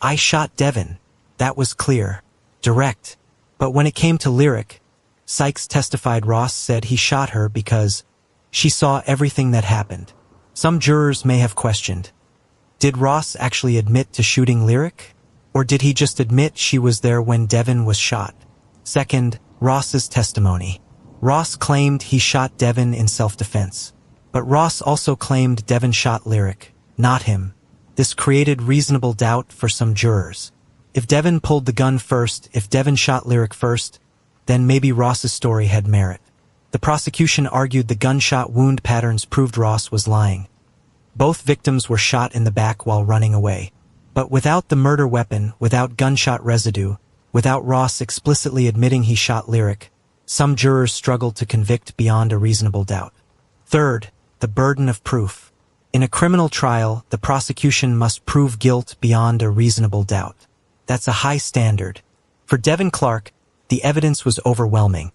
I shot Devin. That was clear, direct. But when it came to Lyric, Sykes testified. Ross said he shot her because she saw everything that happened. Some jurors may have questioned, did Ross actually admit to shooting Lyric? Or did he just admit she was there when Devin was shot? Second, Ross's testimony. Ross claimed he shot Devin in self-defense. But Ross also claimed Devin shot Lyric, not him. This created reasonable doubt for some jurors. If Devin pulled the gun first, if Devin shot Lyric first, then maybe Ross's story had merit. The prosecution argued the gunshot wound patterns proved Ross was lying. Both victims were shot in the back while running away. But without the murder weapon, without gunshot residue, without Ross explicitly admitting he shot Lyric, some jurors struggled to convict beyond a reasonable doubt. Third, the burden of proof. In a criminal trial, the prosecution must prove guilt beyond a reasonable doubt. That's a high standard. For Devin Clark, the evidence was overwhelming.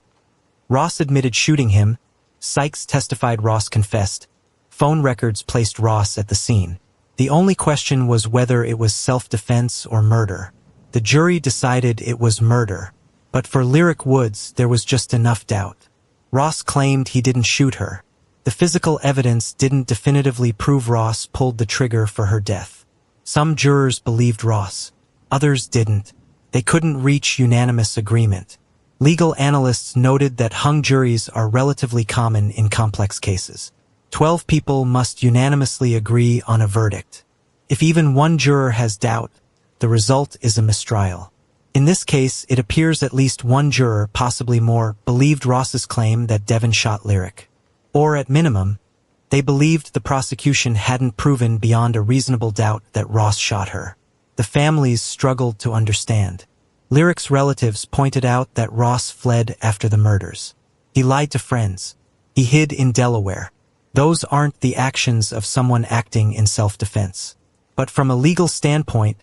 Ross admitted shooting him. Sykes testified Ross confessed. Phone records placed Ross at the scene. The only question was whether it was self-defense or murder. The jury decided it was murder. But for Lyric Woods, there was just enough doubt. Ross claimed he didn't shoot her. The physical evidence didn't definitively prove Ross pulled the trigger for her death. Some jurors believed Ross. Others didn't. They couldn't reach unanimous agreement. Legal analysts noted that hung juries are relatively common in complex cases. 12 people must unanimously agree on a verdict. If even one juror has doubt, the result is a mistrial. In this case, it appears at least one juror, possibly more, believed Ross's claim that Devin shot Lyric. Or at minimum, they believed the prosecution hadn't proven beyond a reasonable doubt that Ross shot her. The families struggled to understand. Lyric's relatives pointed out that Ross fled after the murders. He lied to friends. He hid in Delaware. Those aren't the actions of someone acting in self-defense. But from a legal standpoint,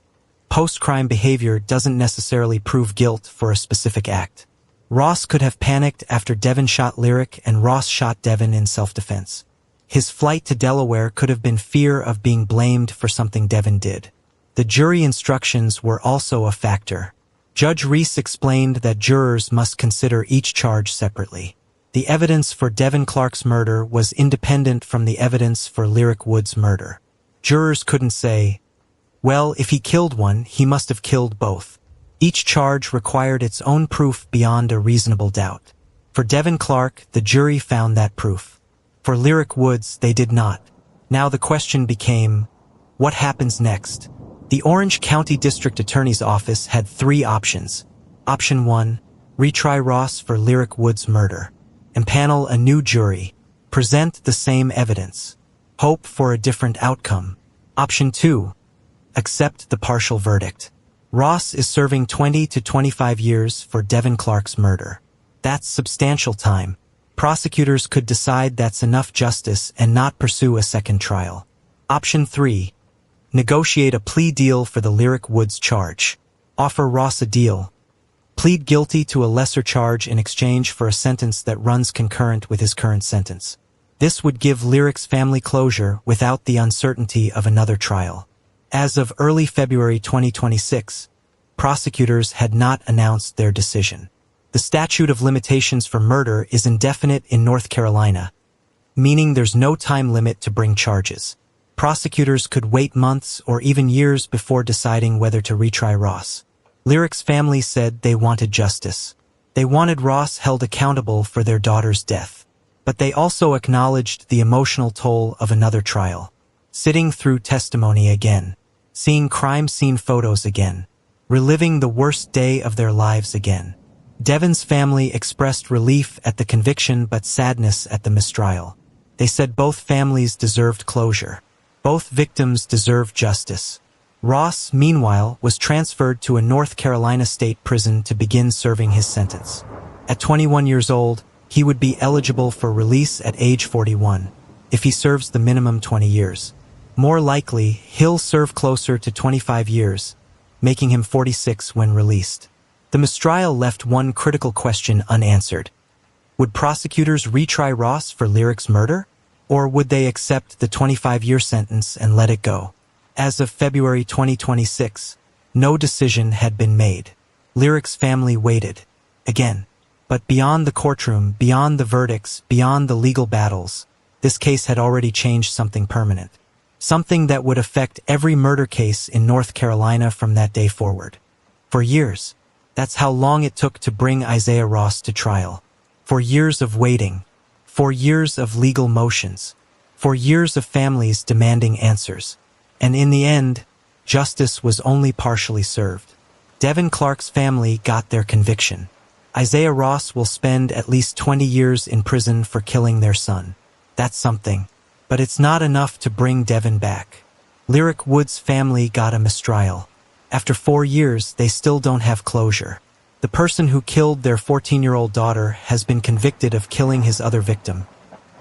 post-crime behavior doesn't necessarily prove guilt for a specific act. Ross could have panicked after Devin shot Lyric and Ross shot Devin in self-defense. His flight to Delaware could have been fear of being blamed for something Devin did. The jury instructions were also a factor. Judge Reese explained that jurors must consider each charge separately. The evidence for Devin Clark's murder was independent from the evidence for Lyric Woods' murder. Jurors couldn't say, well, if he killed one, he must have killed both. Each charge required its own proof beyond a reasonable doubt. For Devin Clark, the jury found that proof. For Lyric Woods, they did not. Now the question became, what happens next? The Orange County District Attorney's Office had 3 options. Option 1, retry Ross for Lyric Woods' murder. Impanel a new jury. Present the same evidence. Hope for a different outcome. Option 2, accept the partial verdict. Ross is serving 20 to 25 years for Devin Clark's murder. That's substantial time. Prosecutors could decide that's enough justice and not pursue a second trial. Option 3, negotiate a plea deal for the Lyric Woods charge. Offer Ross a deal. Plead guilty to a lesser charge in exchange for a sentence that runs concurrent with his current sentence. This would give Lyric's family closure without the uncertainty of another trial. As of early February 2026, prosecutors had not announced their decision. The statute of limitations for murder is indefinite in North Carolina, meaning there's no time limit to bring charges. Prosecutors could wait months or even years before deciding whether to retry Ross. Lyric's family said they wanted justice. They wanted Ross held accountable for their daughter's death. But they also acknowledged the emotional toll of another trial. Sitting through testimony again. Seeing crime scene photos again. Reliving the worst day of their lives again. Devin's family expressed relief at the conviction but sadness at the mistrial. They said both families deserved closure. Both victims deserved justice. Ross, meanwhile, was transferred to a North Carolina state prison to begin serving his sentence. At 21 years old, he would be eligible for release at age 41, if he serves the minimum 20 years. More likely, he'll serve closer to 25 years, making him 46 when released. The mistrial left one critical question unanswered. Would prosecutors retry Ross for Lyric's murder? Or would they accept the 25-year sentence and let it go? As of February 2026, no decision had been made. Lyric's family waited. Again. But beyond the courtroom, beyond the verdicts, beyond the legal battles, this case had already changed something permanent. Something that would affect every murder case in North Carolina from that day forward. For years. That's how long it took to bring Issiah Ross to trial. For years of waiting. For years of legal motions. For years of families demanding answers. And in the end, justice was only partially served. Devin Clark's family got their conviction. Issiah Ross will spend at least 20 years in prison for killing their son. That's something. But it's not enough to bring Devin back. Lyric Woods' family got a mistrial. After 4 years, they still don't have closure. The person who killed their 14-year-old daughter has been convicted of killing his other victim.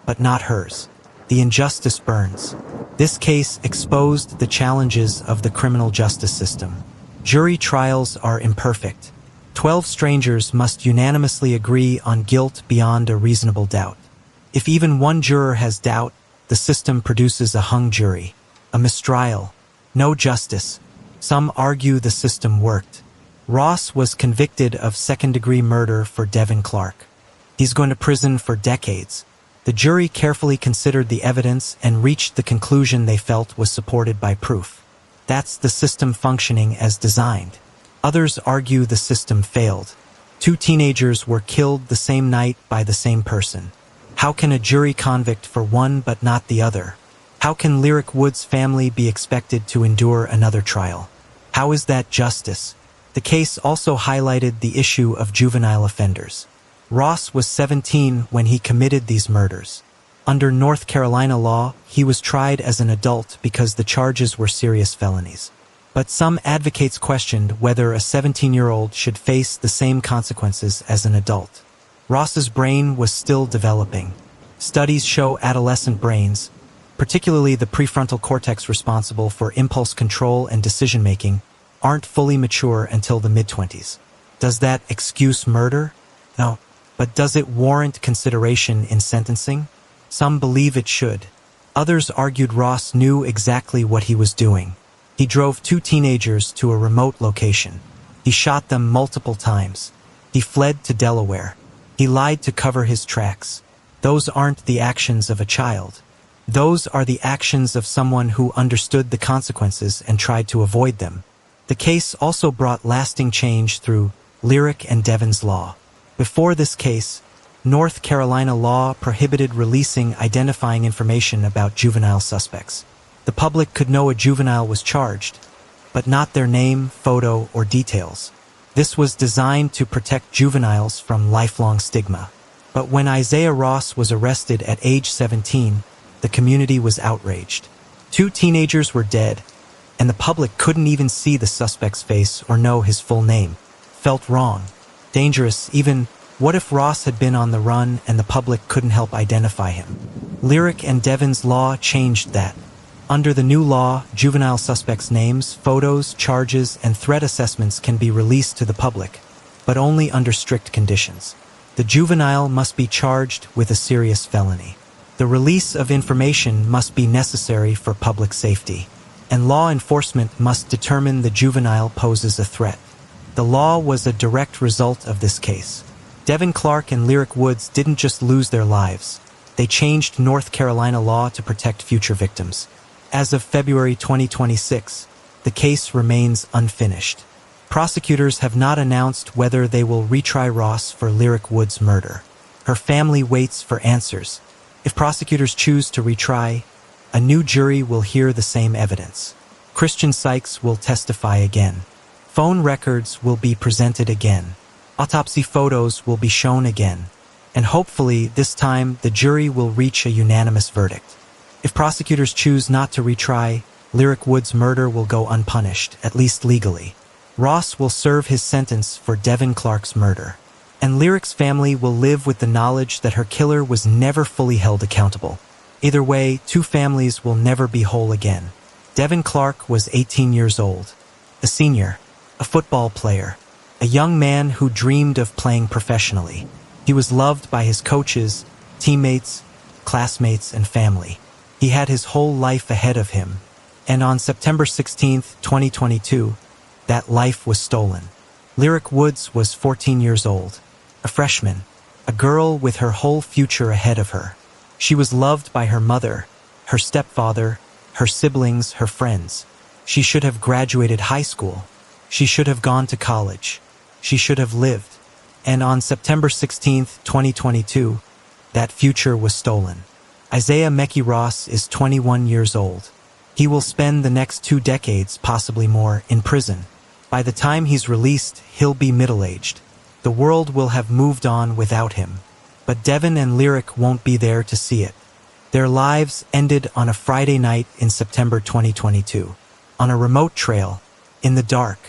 But not hers. The injustice burns. This case exposed the challenges of the criminal justice system. Jury trials are imperfect. 12 strangers must unanimously agree on guilt beyond a reasonable doubt. If even one juror has doubt, the system produces a hung jury, a mistrial, no justice. Some argue the system worked. Ross was convicted of second-degree murder for Devin Clark. He's going to prison for decades. The jury carefully considered the evidence and reached the conclusion they felt was supported by proof. That's the system functioning as designed. Others argue the system failed. 2 teenagers were killed the same night by the same person. How can a jury convict for one but not the other? How can Lyric Woods' family be expected to endure another trial? How is that justice? The case also highlighted the issue of juvenile offenders. Ross was 17 when he committed these murders. Under North Carolina law, he was tried as an adult because the charges were serious felonies. But some advocates questioned whether a 17-year-old should face the same consequences as an adult. Ross's brain was still developing. Studies show adolescent brains, particularly the prefrontal cortex responsible for impulse control and decision-making, aren't fully mature until the mid-20s. Does that excuse murder? No. But does it warrant consideration in sentencing? Some believe it should. Others argued Ross knew exactly what he was doing. He drove 2 teenagers to a remote location. He shot them multiple times. He fled to Delaware. He lied to cover his tracks. Those aren't the actions of a child. Those are the actions of someone who understood the consequences and tried to avoid them. The case also brought lasting change through Lyric and Devin's law. Before this case, North Carolina law prohibited releasing identifying information about juvenile suspects. The public could know a juvenile was charged, but not their name, photo, or details. This was designed to protect juveniles from lifelong stigma. But when Issiah Ross was arrested at age 17, the community was outraged. 2 teenagers were dead, and the public couldn't even see the suspect's face or know his full name. Felt wrong. Dangerous, even. What if Ross had been on the run and the public couldn't help identify him? Lyric and Devin's law changed that. Under the new law, juvenile suspects' names, photos, charges, and threat assessments can be released to the public, but only under strict conditions. The juvenile must be charged with a serious felony. The release of information must be necessary for public safety, and law enforcement must determine the juvenile poses a threat. The law was a direct result of this case. Devin Clark and Lyric Woods didn't just lose their lives. They changed North Carolina law to protect future victims. As of February 2026, the case remains unfinished. Prosecutors have not announced whether they will retry Ross for Lyric Woods' murder. Her family waits for answers. If prosecutors choose to retry, a new jury will hear the same evidence. Christian Sykes will testify again. Phone records will be presented again. Autopsy photos will be shown again. And hopefully, this time, the jury will reach a unanimous verdict. If prosecutors choose not to retry, Lyric Woods' murder will go unpunished, at least legally. Ross will serve his sentence for Devin Clark's murder. And Lyric's family will live with the knowledge that her killer was never fully held accountable. Either way, 2 families will never be whole again. Devin Clark was 18 years old, a senior, a football player, a young man who dreamed of playing professionally. He was loved by his coaches, teammates, classmates, and family. He had his whole life ahead of him. And on September 16, 2022, that life was stolen. Lyric Woods was 14 years old, a freshman, a girl with her whole future ahead of her. She was loved by her mother, her stepfather, her siblings, her friends. She should have graduated high school. She should have gone to college. She should have lived. And on September 16, 2022, that future was stolen. Issiah Ross is 21 years old. He will spend the next 2 decades, possibly more, in prison. By the time he's released, he'll be middle-aged. The world will have moved on without him. But Devin and Lyric won't be there to see it. Their lives ended on a Friday night in September 2022, on a remote trail, in the dark,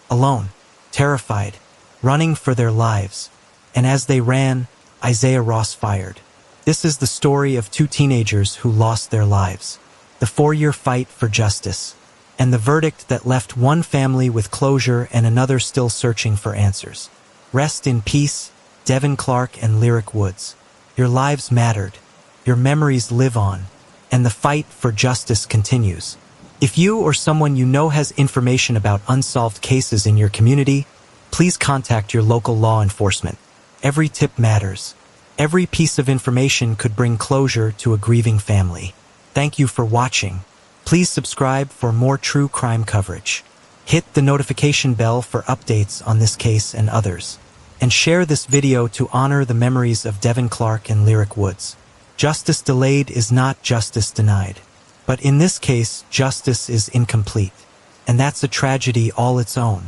alone, terrified, running for their lives. And as they ran, Issiah Ross fired. This is the story of 2 teenagers who lost their lives, the 4-year fight for justice, and the verdict that left one family with closure and another still searching for answers. Rest in peace, Devin Clark and Lyric Woods. Your lives mattered, your memories live on, and the fight for justice continues. If you or someone you know has information about unsolved cases in your community, please contact your local law enforcement. Every tip matters. Every piece of information could bring closure to a grieving family. Thank you for watching. Please subscribe for more true crime coverage. Hit the notification bell for updates on this case and others. And share this video to honor the memories of Devin Clark and Lyric Woods. Justice delayed is not justice denied. But in this case, justice is incomplete. And that's a tragedy all its own.